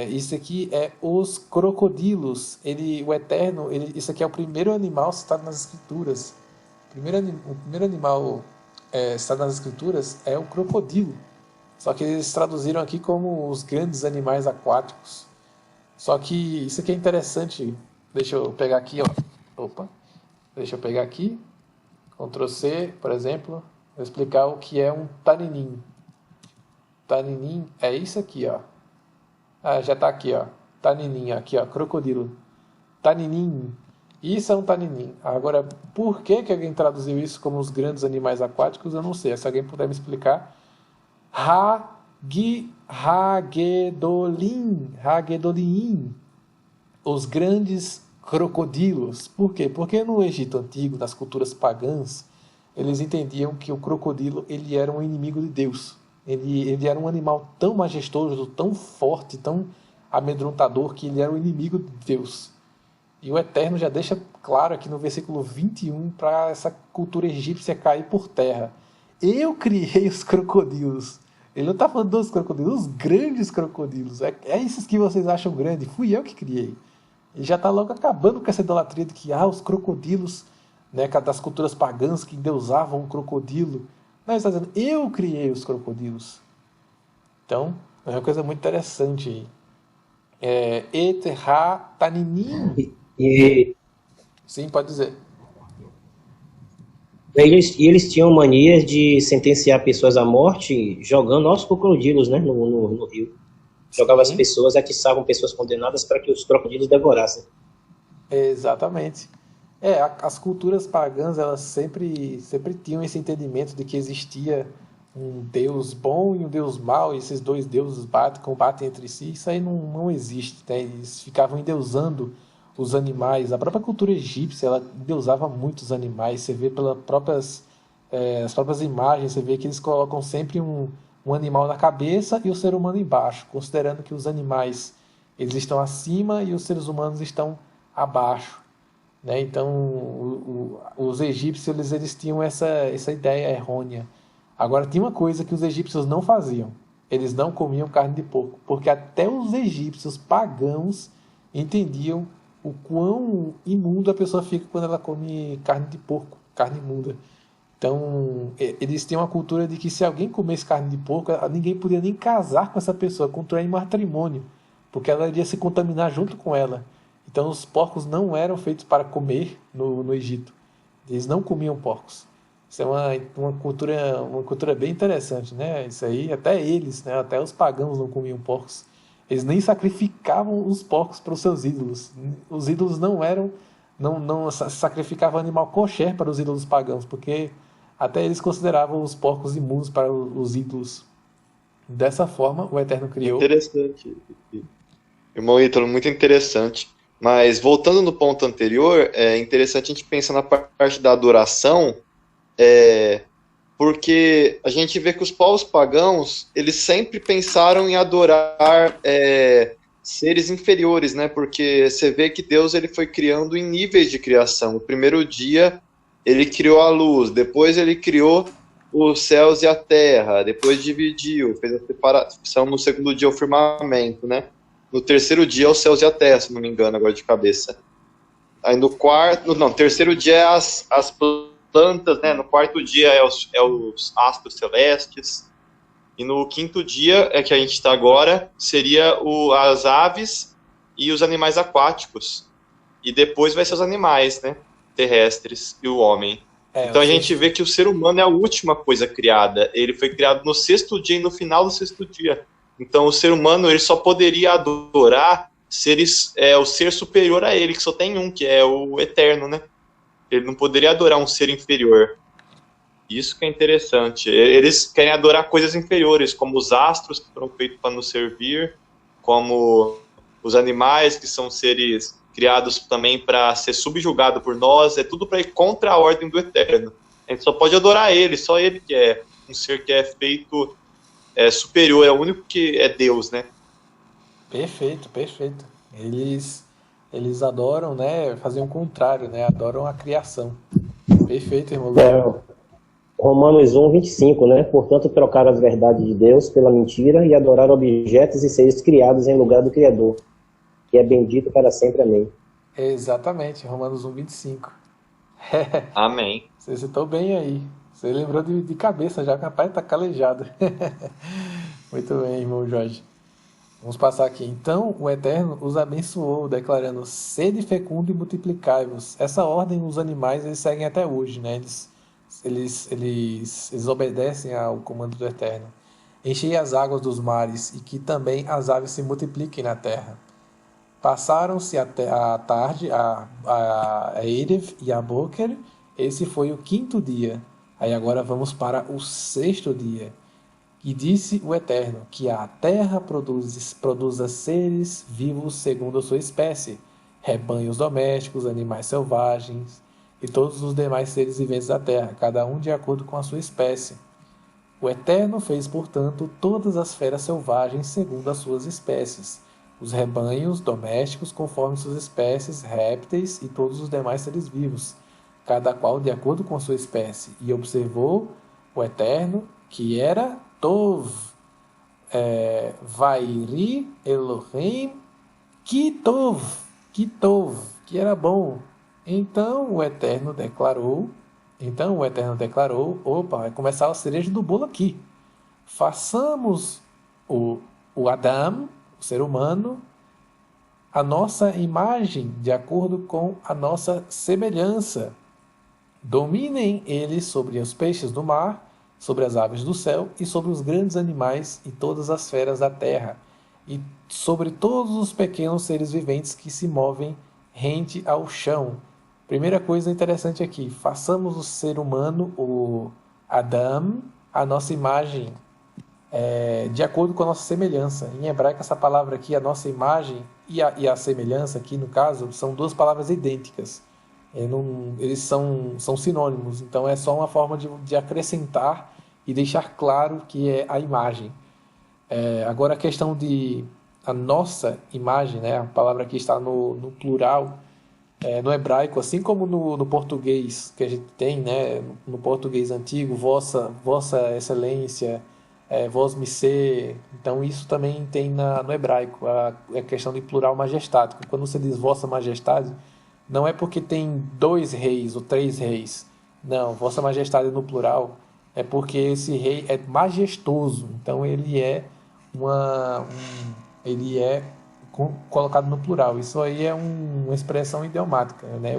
Speaker 1: Isso aqui é os crocodilos. O Eterno, isso aqui é o primeiro animal citado nas Escrituras. O primeiro animal citado nas Escrituras é o crocodilo. Só que eles traduziram aqui como os grandes animais aquáticos. Só que isso aqui é interessante. Deixa eu pegar aqui, ó. Opa. Deixa eu pegar aqui. Ctrl C, por exemplo. Vou explicar o que é um taninim. Taninim é isso aqui, ó. Ah, já está aqui, ó. Taninim, aqui, ó. Crocodilo. Taninim. Isso é um taninim. Agora, por que alguém traduziu isso como os grandes animais aquáticos? Eu não sei. Se alguém puder me explicar. Hagedolim, os grandes crocodilos. Por quê? Porque no Egito Antigo, nas culturas pagãs, eles entendiam que o crocodilo ele era um inimigo de Deus. Ele era um animal tão majestoso, tão forte, tão amedrontador, que ele era o inimigo de Deus. E o Eterno já deixa claro aqui no versículo 21 para essa cultura egípcia cair por terra. Eu criei os crocodilos. Ele não está falando dos crocodilos, os grandes crocodilos. É esses que vocês acham grandes. Fui eu que criei. Ele já está logo acabando com essa idolatria de que os crocodilos, né, das culturas pagãs que endeusavam um crocodilo. Não, ele está dizendo, eu criei os crocodilos. Então, é uma coisa muito interessante aí. Eterha taninim. Sim, pode dizer.
Speaker 4: Eles tinham mania de sentenciar pessoas à morte jogando aos crocodilos, né, no rio. Jogavam as pessoas, atiçavam pessoas condenadas para que os crocodilos devorassem.
Speaker 1: Exatamente. As culturas pagãs, elas sempre tinham esse entendimento de que existia um Deus bom e um Deus mau, e esses dois deuses combatem entre si. Isso aí não existe, né? Eles ficavam endeusando os animais. A própria cultura egípcia, ela endeusava muitos animais. Você vê pelas as próprias imagens, você vê que eles colocam sempre um animal na cabeça e o ser humano embaixo, considerando que os animais eles estão acima e os seres humanos estão abaixo, né? Então, os egípcios eles tinham essa ideia errônea. Agora, tinha uma coisa que os egípcios não faziam. Eles não comiam carne de porco, porque até os egípcios pagãos entendiam o quão imundo a pessoa fica quando ela come carne de porco, carne imunda. Então, eles têm uma cultura de que se alguém comesse carne de porco, ninguém podia nem casar com essa pessoa, contrair em matrimônio, porque ela iria se contaminar junto com ela. Então, os porcos não eram feitos para comer no Egito. Eles não comiam porcos. Isso é uma cultura bem interessante, né? Isso aí, até eles, né? Até os pagãos não comiam porcos. Eles nem sacrificavam os porcos para os seus ídolos. Os ídolos não sacrificavam animal kosher para os ídolos pagãos, porque até eles consideravam os porcos imundos para os ídolos. Dessa forma, o Eterno criou...
Speaker 2: Interessante. Irmão Ítalo, muito interessante. Mas, voltando no ponto anterior, é interessante a gente pensar na parte da adoração, porque a gente vê que os povos pagãos, eles sempre pensaram em adorar seres inferiores, né? Porque você vê que Deus ele foi criando em níveis de criação. O primeiro dia, ele criou a luz, depois ele criou os céus e a terra, depois dividiu, fez a separação, no segundo dia o firmamento, né? No terceiro dia os céus e a terra, se não me engano, agora de cabeça. Aí no terceiro dia é as plantas, né? No quarto dia é os astros celestes. E no quinto dia, que a gente está agora, seria as aves e os animais aquáticos. E depois vai ser os animais, né? Terrestres e o homem. Então a gente vê que o ser humano é a última coisa criada. Ele foi criado no sexto dia e no final do sexto dia. Então o ser humano ele só poderia adorar o ser superior a ele, que só tem um, que é o Eterno, né? Ele não poderia adorar um ser inferior. Isso que é interessante. Eles querem adorar coisas inferiores, como os astros, que foram feitos para nos servir, como os animais, que são seres criados também para ser subjugado por nós. É tudo para ir contra a ordem do Eterno. A gente só pode adorar ele, só ele que é um ser que é feito superior, é o único que é Deus, né?
Speaker 1: Perfeito, perfeito. Eles adoram, né, fazer o contrário, né? Adoram a criação. Perfeito, irmão Luciano.
Speaker 4: É, Romanos 1:25, né? Portanto, trocaram as verdades de Deus pela mentira e adoraram objetos e seres criados em lugar do Criador, que é bendito para sempre. Amém.
Speaker 1: Exatamente, Romanos 1:25.
Speaker 2: Amém.
Speaker 1: Você citou bem aí. Você lembrou de cabeça já, capaz, tá calejado. Muito bem, irmão Jorge. Vamos passar aqui. Então, o Eterno os abençoou, declarando: sede fecundo e multiplicai-vos. Essa ordem os animais eles seguem até hoje, né? Eles obedecem ao comando do Eterno. Enchei as águas dos mares e que também as aves se multipliquem na terra. Passaram-se a tarde, a Erev e a Boker. Esse foi o 5º dia. Aí agora vamos para o 6º dia. E disse o Eterno que a terra produza seres vivos segundo a sua espécie, rebanhos domésticos, animais selvagens e todos os demais seres viventes da terra, cada um de acordo com a sua espécie. O Eterno fez, portanto, todas as feras selvagens segundo as suas espécies, os rebanhos domésticos conforme suas espécies, répteis e todos os demais seres vivos, cada qual de acordo com a sua espécie. E observou o Eterno que era Tov, Vairi Elohim, Kitov, que era bom. Então o Eterno declarou, opa, vai começar a cereja do bolo aqui. Façamos o Adam, o ser humano, a nossa imagem, de acordo com a nossa semelhança. Dominem eles sobre os peixes do mar, sobre as aves do céu e sobre os grandes animais e todas as feras da terra, e sobre todos os pequenos seres viventes que se movem rente ao chão. Primeira coisa interessante aqui, façamos o ser humano, o Adam, a nossa imagem, de acordo com a nossa semelhança. Em hebraico, essa palavra aqui, a nossa imagem e a semelhança, aqui no caso, são duas palavras idênticas. Eles são sinônimos, então é só uma forma de acrescentar e deixar claro que é a imagem. Agora a questão de a nossa imagem, né? A palavra aqui está no plural, no hebraico, assim como no português que a gente tem, né? No português antigo, vossa excelência, vós me ser. Então isso também tem no hebraico, a questão de plural majestático. Quando você diz vossa majestade, não é porque tem 2 reis ou 3 reis. Não, vossa majestade no plural é porque esse rei é majestoso. Então ele é colocado no plural. Isso aí é uma expressão idiomática, né?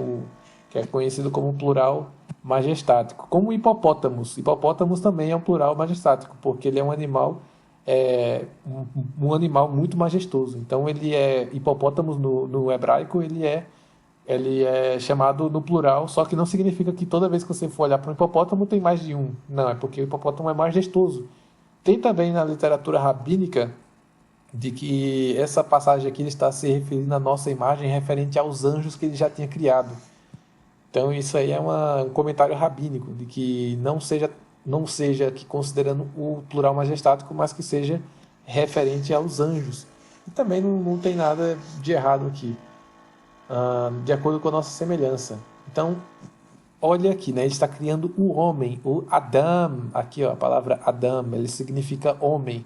Speaker 1: Que é conhecido como plural majestático. Como hipopótamos. Hipopótamos também é um plural majestático, porque ele é um animal, um animal muito majestoso. Então ele hipopótamos no hebraico, ele é chamado no plural, só que não significa que toda vez que você for olhar para um hipopótamo tem mais de um. Não, é porque o hipopótamo é majestoso. Tem também na literatura rabínica de que essa passagem aqui está se referindo à nossa imagem referente aos anjos que ele já tinha criado. Então isso aí é um comentário rabínico, de que não seja que considerando o plural majestático, mas que seja referente aos anjos. E também não tem nada de errado aqui. De acordo com a nossa semelhança. Então, olha aqui, né? Ele está criando o homem, o Adam. Aqui, ó, a palavra Adam, ele significa homem.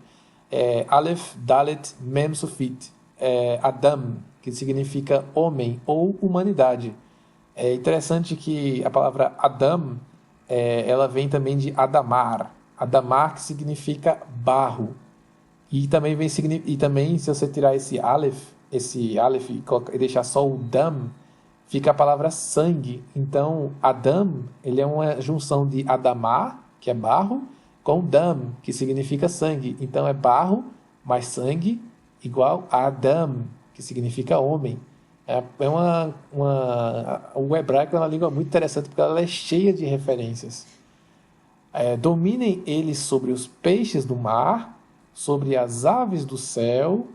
Speaker 1: Aleph, Dalet, Mem, Sufit. Adam, que significa homem ou humanidade. É interessante que a palavra Adam, ela vem também de Adamar. Adamar, que significa barro. E também se você tirar esse Aleph e deixar só o Dam, fica a palavra sangue. Então, Adam, ele é uma junção de Adamar, que é barro, com Dam, que significa sangue. Então, é barro mais sangue igual a Adam, que significa homem. O hebraico é uma língua muito interessante porque ela é cheia de referências. Dominem eles sobre os peixes do mar, sobre as aves do céu,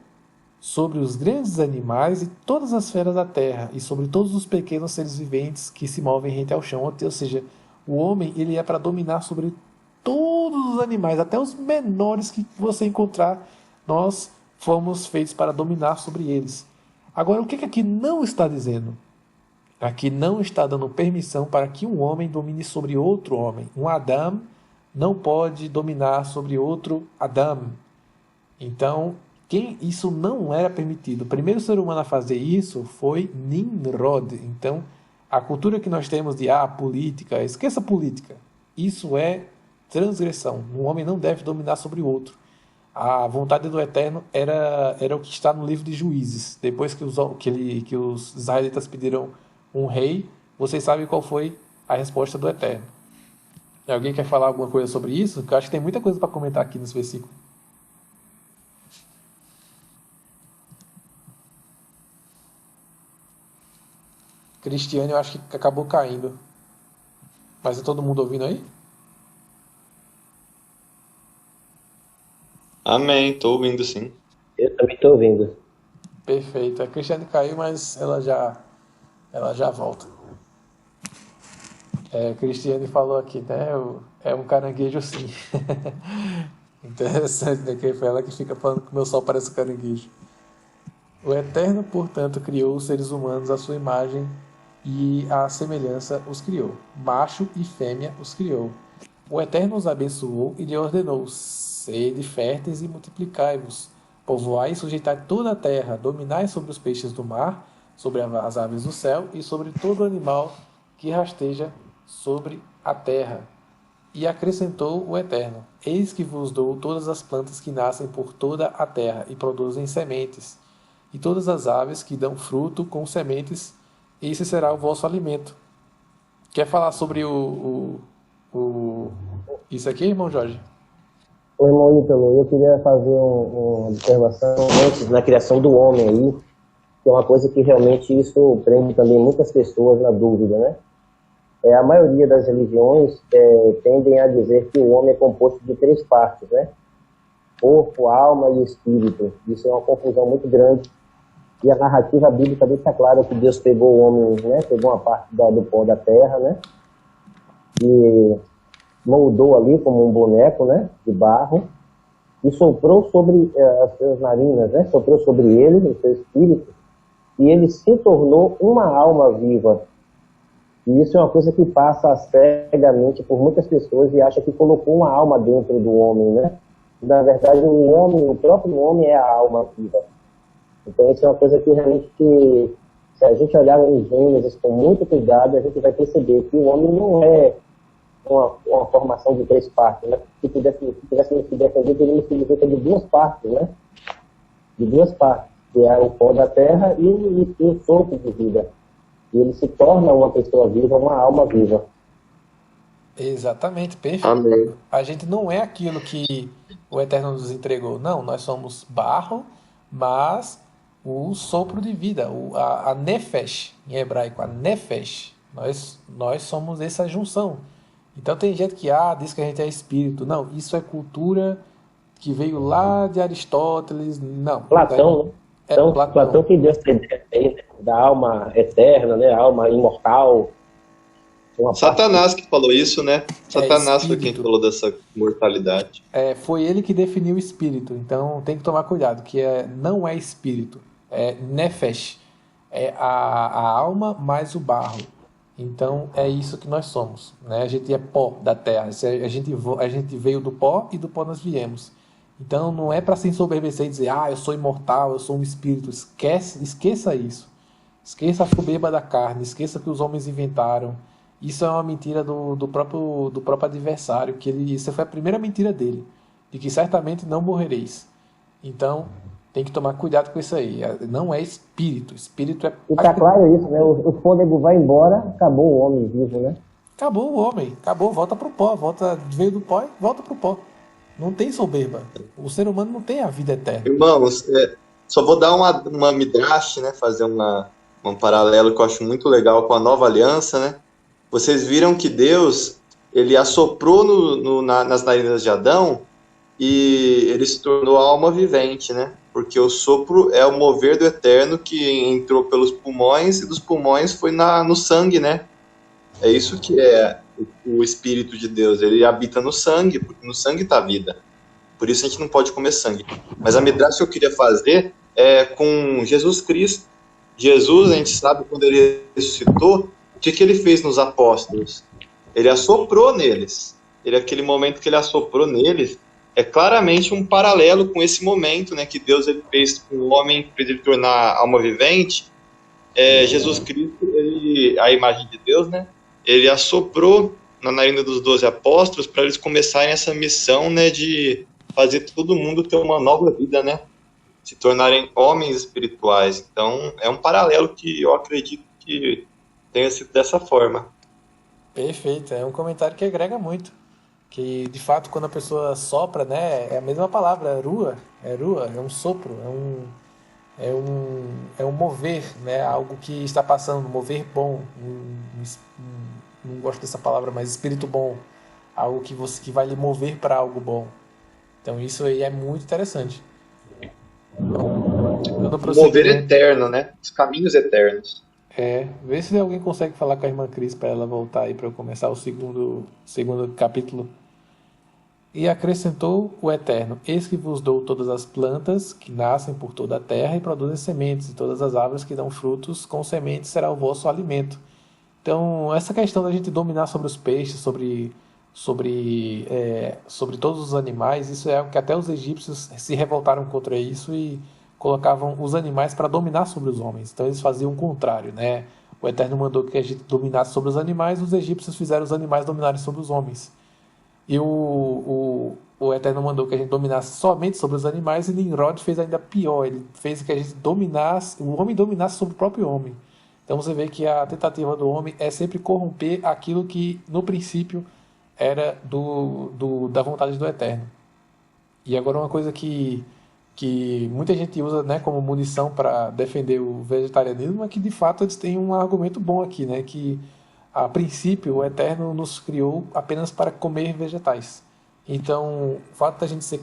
Speaker 1: sobre os grandes animais e todas as feras da terra, e sobre todos os pequenos seres viventes que se movem rente ao chão. Ou seja, o homem ele é para dominar sobre todos os animais, até os menores que você encontrar, nós fomos feitos para dominar sobre eles. Agora, o que aqui não está dizendo? Aqui não está dando permissão para que um homem domine sobre outro homem. Um Adam não pode dominar sobre outro Adam. Então, isso não era permitido. O primeiro ser humano a fazer isso foi Nimrod. Então, a cultura que nós temos de política, esqueça política. Isso é transgressão. Um homem não deve dominar sobre o outro. A vontade do Eterno era o que está no livro de Juízes. Depois que os israelitas pediram um rei, vocês sabem qual foi a resposta do Eterno. Alguém quer falar alguma coisa sobre isso? Porque eu acho que tem muita coisa para comentar aqui nesse versículo. Cristiane, eu acho que acabou caindo. Mas é todo mundo ouvindo aí?
Speaker 2: Amém, estou ouvindo sim.
Speaker 4: Eu também estou ouvindo.
Speaker 1: Perfeito. A Cristiane caiu, mas ela já volta. Cristiane falou aqui, né? É um caranguejo sim. Interessante, né? Que foi ela que fica falando que o meu sol parece um caranguejo. O Eterno, portanto, criou os seres humanos à sua imagem e à semelhança os criou. Macho e fêmea os criou. O Eterno os abençoou e lhe ordenou: sede férteis e multiplicai-vos, povoai e sujeitai toda a terra, dominai sobre os peixes do mar, sobre as aves do céu e sobre todo animal que rasteja sobre a terra. E acrescentou o Eterno: eis que vos dou todas as plantas que nascem por toda a terra e produzem sementes, e todas as aves que dão fruto com sementes, esse será o vosso alimento. Quer falar sobre isso aqui, irmão Jorge?
Speaker 4: Oi, irmão Ítalo, eu queria fazer uma observação antes na criação do homem aí, que é uma coisa que realmente isso prende também muitas pessoas na dúvida, né? A maioria das religiões tendem a dizer que o homem é composto de 3 partes, né? Corpo, alma e espírito. Isso é uma confusão muito grande. E a narrativa bíblica deixa claro que Deus pegou o homem, né? Pegou uma parte do pó da terra, né? E moldou ali como um boneco, né? De barro. E soprou sobre as suas narinas, né? Soprou sobre ele, o seu espírito. E ele se tornou uma alma viva. E isso é uma coisa que passa cegamente por muitas pessoas e acha que colocou uma alma dentro do homem, né? Na verdade, o próprio homem é a alma viva. Então, isso é uma coisa que realmente, se a gente olhar em Gênesis com muito cuidado, a gente vai perceber que o homem não é uma formação de 3 partes, né? Se tivéssemos que defender, teríamos que dizer que é de 2 partes, né? De 2 partes, que é o pó da terra e o sopro de vida. E ele se torna uma pessoa viva, uma alma viva.
Speaker 1: Exatamente, perfeito.
Speaker 2: Amém.
Speaker 1: A gente não é aquilo que o Eterno nos entregou. Não, nós somos barro, mas o sopro de vida, a nefesh, em hebraico, a nefesh. Nós somos essa junção. Então tem gente que diz que a gente é espírito. Não, isso é cultura que veio lá de Aristóteles. Não.
Speaker 4: Platão, né? Então, Platão que deu essa ideia aí, né? Da alma eterna, né? A alma imortal.
Speaker 2: Satanás que falou isso, né? Satanás foi quem falou dessa mortalidade.
Speaker 1: Foi ele que definiu o espírito. Então tem que tomar cuidado, que não é espírito. É nefesh. É a alma mais o barro. Então é isso que nós somos, né? A gente é pó da terra. A gente veio do pó e do pó nós viemos. Então não é para se ensoberbecer e dizer, eu sou imortal, eu sou um espírito. Esqueça isso. Esqueça a soberba da carne, esqueça que os homens inventaram. Isso é uma mentira do próprio adversário, essa foi a primeira mentira dele, de que certamente não morrereis. Então tem que tomar cuidado com isso aí. Não é espírito. Espírito é...
Speaker 4: E tá claro isso, né? O fôlego vai embora, acabou o homem vivo, né?
Speaker 1: Acabou o homem, acabou, volta pro pó, veio do pó e volta pro pó. Não tem soberba. O ser humano não tem a vida eterna.
Speaker 2: Irmãos, só vou dar uma midrash, né? Fazer um paralelo que eu acho muito legal com a nova aliança, né? Vocês viram que Deus, ele assoprou nas narinas de Adão e ele se tornou alma vivente, né? Porque o sopro é o mover do eterno que entrou pelos pulmões e dos pulmões foi no sangue, né? É isso que é o Espírito de Deus, ele habita no sangue, porque no sangue está a vida. Por isso a gente não pode comer sangue. Mas a midrash que eu queria fazer é com Jesus Cristo. Jesus, a gente sabe, quando ele ressuscitou, o que ele fez nos apóstolos? Ele assoprou neles. Aquele momento que ele assoprou neles é claramente um paralelo com esse momento, né, que Deus ele fez com o homem para ele tornar alma vivente. Jesus Cristo, a imagem de Deus, né, ele assoprou na narina dos 12 apóstolos para eles começarem essa missão, né, de fazer todo mundo ter uma nova vida, né, se tornarem homens espirituais. Então, é um paralelo que eu acredito que tenha sido dessa forma.
Speaker 1: Perfeito, é um comentário que agrega muito. Que, de fato, quando a pessoa sopra, né, é a mesma palavra, rua, é um sopro, é um mover, né, algo que está passando, um mover bom, não gosto dessa palavra, mas espírito bom, algo que vai lhe mover para algo bom. Então, isso aí é muito interessante. Então, dando
Speaker 2: Mover
Speaker 1: prosseguimento,
Speaker 2: eterno, né, os caminhos eternos.
Speaker 1: vê se alguém consegue falar com a irmã Cris para ela voltar aí para eu começar o segundo capítulo. E acrescentou o Eterno: Eis que vos dou todas as plantas que nascem por toda a terra e produzem sementes, e todas as árvores que dão frutos, com sementes será o vosso alimento. Então, essa questão da gente dominar sobre os peixes, sobre todos os animais, isso é algo que até os egípcios se revoltaram contra isso e colocavam os animais para dominar sobre os homens. Então, eles faziam o contrário, né? O Eterno mandou que a gente dominasse sobre os animais, os egípcios fizeram os animais dominarem sobre os homens. E o Eterno mandou que a gente dominasse somente sobre os animais, e Nimrod fez ainda pior. Ele fez que a gente dominasse, o homem dominasse sobre o próprio homem. Então você vê que a tentativa do homem é sempre corromper aquilo que no princípio era da vontade do Eterno. E agora uma coisa que muita gente usa, né, como munição para defender o vegetarianismo é que de fato eles têm um argumento bom aqui, né, que a princípio o Eterno nos criou apenas para comer vegetais. Então, o fato da gente ser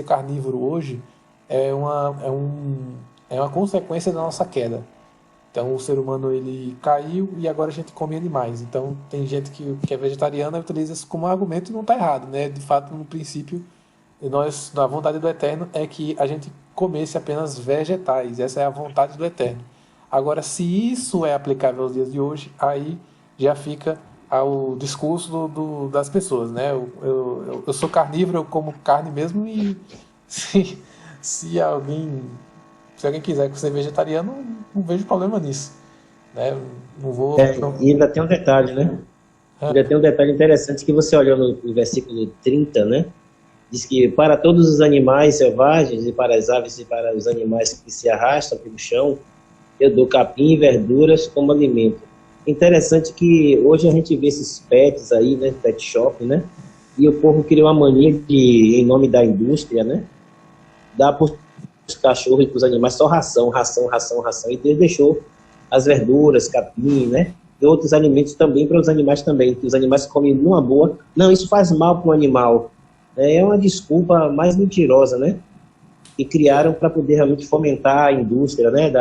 Speaker 1: carnívoro hoje é uma consequência da nossa queda. Então, o ser humano ele caiu e agora a gente come animais. Então, tem gente que é vegetariana e utiliza isso como argumento e não está errado, né? De fato, no princípio, a vontade do Eterno é que a gente comesse apenas vegetais. Essa é a vontade do Eterno. Agora, se isso é aplicável aos dias de hoje, aí já fica ao discurso das pessoas, né? Eu sou carnívoro, eu como carne mesmo, e se alguém quiser ser vegetariano, não vejo problema nisso, né? Não vou...
Speaker 4: E ainda tem um detalhe, né? Ainda tem um detalhe interessante que você olhou no versículo 30, né? Diz que para todos os animais selvagens, e para as aves e para os animais que se arrastam pelo chão, eu dou capim e verduras como alimento. Interessante que hoje a gente vê esses pets aí, né, pet shop, né, e o povo criou uma mania de, em nome da indústria, né, dar para os cachorros e para os animais só ração, e Deus deixou as verduras, capim, né, e outros alimentos também para os animais também, que os animais comem numa boa. Não, isso faz mal para o animal. É uma desculpa mais mentirosa, né, e criaram para poder realmente fomentar a indústria, né,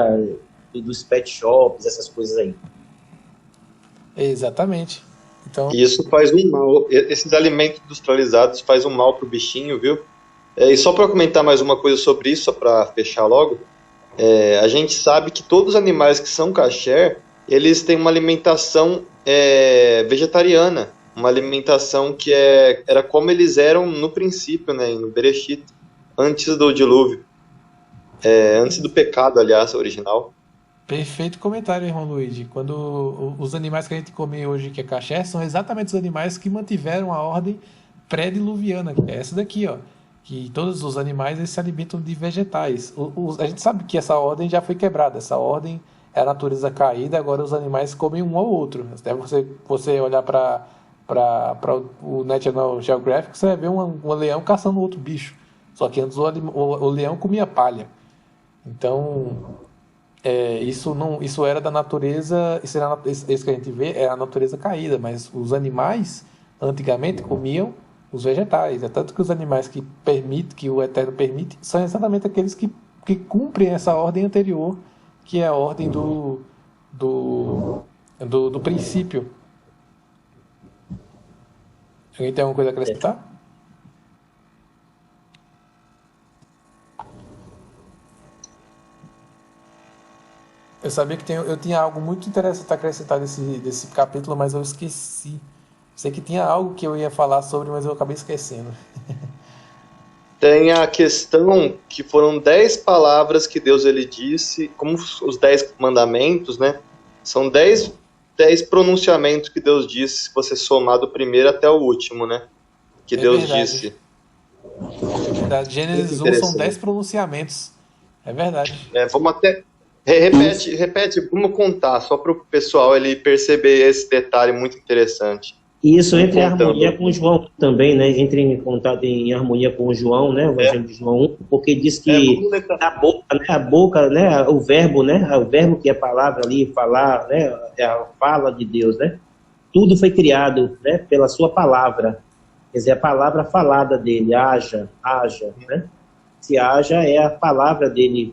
Speaker 4: dos pet shops, essas coisas aí.
Speaker 1: Exatamente. Então...
Speaker 2: E isso faz um mal. Esses alimentos industrializados fazem um mal pro bichinho, viu? E só para comentar mais uma coisa sobre isso, só para fechar logo, a gente sabe que todos os animais que são kasher, eles têm uma alimentação vegetariana, uma alimentação que era como eles eram no princípio, né, no Bereshit, antes do dilúvio, antes do pecado, aliás, original.
Speaker 1: Perfeito comentário, irmão Luigi. Quando os animais que a gente come hoje, que é kasher, são exatamente os animais que mantiveram a ordem pré-diluviana, que é essa daqui, ó. Que todos os animais eles se alimentam de vegetais. A gente sabe que essa ordem já foi quebrada. Essa ordem é a natureza caída, agora os animais comem um ao outro. Até você olhar para o National Geographic, você vai ver um leão caçando outro bicho. Só que antes o leão comia palha. Então... isso era da natureza, isso que a gente vê é a natureza caída, mas os animais antigamente comiam os vegetais. É tanto que os animais que o Eterno permite, são exatamente aqueles que cumprem essa ordem anterior, que é a ordem do princípio. Alguém tem alguma coisa a acrescentar? Eu sabia que eu tinha algo muito interessante a acrescentar desse capítulo, mas eu esqueci. Sei que tinha algo que eu ia falar sobre, mas eu acabei esquecendo.
Speaker 2: Tem a questão que foram 10 palavras que Deus ele disse, como os 10 mandamentos, né? São 10 pronunciamentos que Deus disse, se você somar do primeiro até o último, né? Que
Speaker 1: É
Speaker 2: Deus
Speaker 1: verdade.
Speaker 2: disse.
Speaker 1: É verdade. Gênesis 1 são 10 pronunciamentos. É verdade.
Speaker 2: Vamos até... Repete, vamos contar, só para o pessoal ele perceber esse detalhe muito interessante.
Speaker 4: E isso entra em harmonia com João também, né? Entra em contato em harmonia com João, né? O Evangelho de João 1, porque diz que a boca, né? O verbo, né? O verbo que é a palavra ali, falar, né? É a fala de Deus, né? Tudo foi criado, né? Pela sua palavra. Quer dizer, a palavra falada dele, haja, né? Se haja é a palavra dele,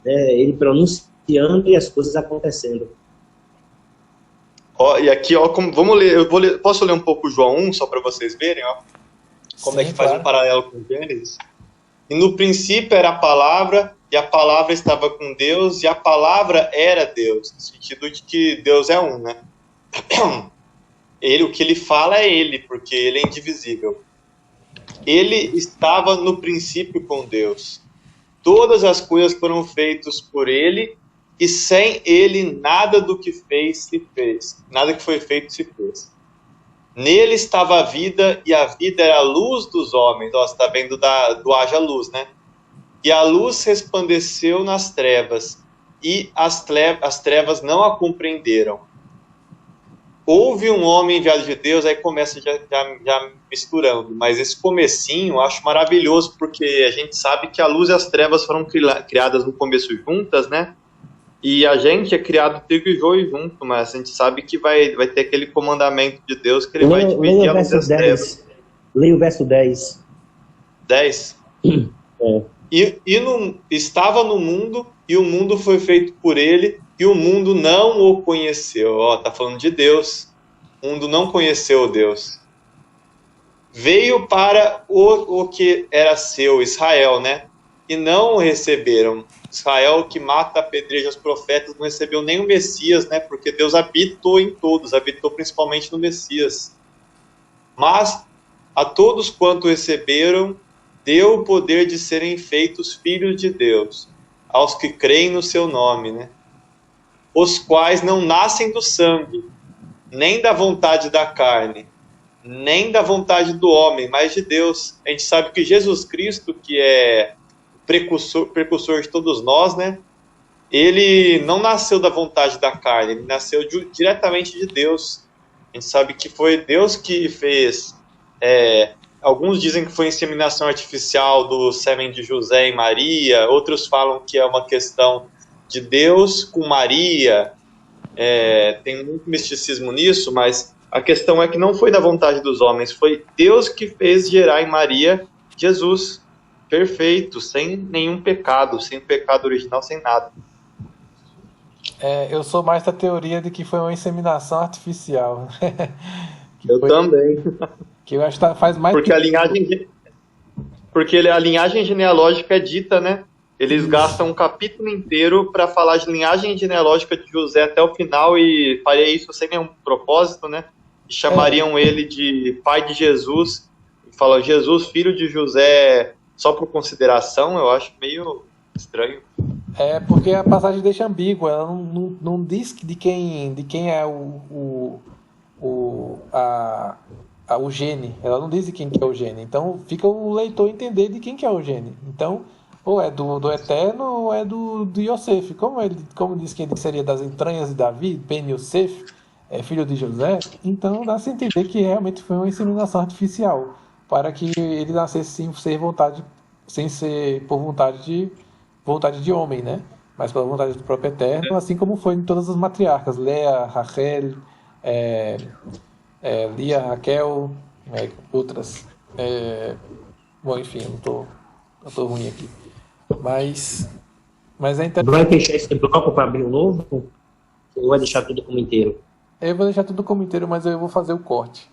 Speaker 4: né? Ele pronunciando e as coisas acontecendo.
Speaker 2: Ó, e aqui, ó, vamos ler, posso ler um pouco João 1, só para vocês verem, ó, como é que faz um paralelo com Gênesis? E no princípio era a palavra, e a palavra estava com Deus, e a palavra era Deus, no sentido de que Deus é um, né? O que ele fala é ele, porque ele é indivisível. Ele estava no princípio com Deus. Todas as coisas foram feitas por ele, e sem ele nada do que fez se fez. Nada que foi feito se fez. Nele estava a vida, e a vida era a luz dos homens. Ó, você está vendo do haja luz, né? E a luz resplandeceu nas trevas, e as trevas não a compreenderam. Houve um homem enviado de Deus, aí começa já misturando, mas esse comecinho eu acho maravilhoso, porque a gente sabe que a luz e as trevas foram criadas no começo juntas, né? E a gente é criado trigo e joio junto, mas a gente sabe que vai ter aquele comandamento de Deus que ele vai dividir a luz das trevas.
Speaker 4: Leia o verso 10.
Speaker 2: 10?
Speaker 4: É.
Speaker 2: Estava no mundo, e o mundo foi feito por ele, e o mundo não o conheceu. Ó, tá falando de Deus. O mundo não conheceu Deus. Veio para o que era seu, Israel, né? E não o receberam. Israel, que mata, apedreja os profetas, não recebeu nem o Messias, né? Porque Deus habitou em todos, habitou principalmente no Messias. Mas a todos quanto receberam, deu o poder de serem feitos filhos de Deus, aos que creem no seu nome, né? Os quais não nascem do sangue, nem da vontade da carne, nem da vontade do homem, mas de Deus. A gente sabe que Jesus Cristo, que é precursor de todos nós, né? Ele não nasceu da vontade da carne, ele nasceu diretamente de Deus. A gente sabe que foi Deus que fez. Alguns dizem que foi inseminação artificial do sêmen de José e Maria, outros falam que é uma questão de Deus com Maria. Tem muito misticismo nisso, mas a questão é que não foi da vontade dos homens, foi Deus que fez gerar em Maria Jesus. Perfeito, sem nenhum pecado, sem pecado original, sem nada.
Speaker 1: Eu sou mais da teoria de que foi uma inseminação artificial.
Speaker 2: Também.
Speaker 1: Que eu acho que faz mais...
Speaker 2: Porque a linhagem genealógica é dita, né? Eles gastam um capítulo inteiro para falar de linhagem genealógica de José até o final, e faria isso sem nenhum propósito, né? E chamariam ele de pai de Jesus, e falam Jesus, filho de José... Só por consideração, eu acho meio estranho.
Speaker 1: Porque a passagem deixa ambígua, ela não diz de quem é o gene, ela não diz de quem que é o gene, então fica o leitor entender de quem que é o gene. Então, ou é do Eterno, ou é do Yosef, como diz que ele seria das entranhas de Davi, Ben Yosef, filho de José, então dá-se a entender que realmente foi uma inseminação artificial, para que ele nascesse sem ser por vontade de homem, né? Mas pela vontade do próprio Eterno, assim como foi em todas as matriarcas, Lea, Rachel, Lia, Raquel, outras. Bom, enfim, eu tô ruim aqui. Mas é interessante.
Speaker 4: Vai fechar esse bloco para abrir um novo? Ou vai deixar tudo como inteiro?
Speaker 1: Eu vou deixar tudo como inteiro, mas eu vou fazer o corte.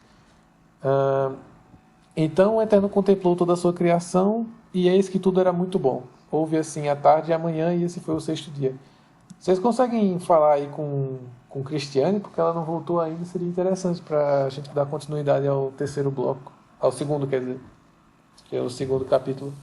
Speaker 1: Então o Eterno contemplou toda a sua criação, e eis que tudo era muito bom. Houve assim a tarde e a manhã, e esse foi o sexto dia. Vocês conseguem falar aí com Cristiane, porque ela não voltou ainda, seria interessante para a gente dar continuidade ao terceiro bloco, ao segundo, quer dizer, que é o segundo capítulo.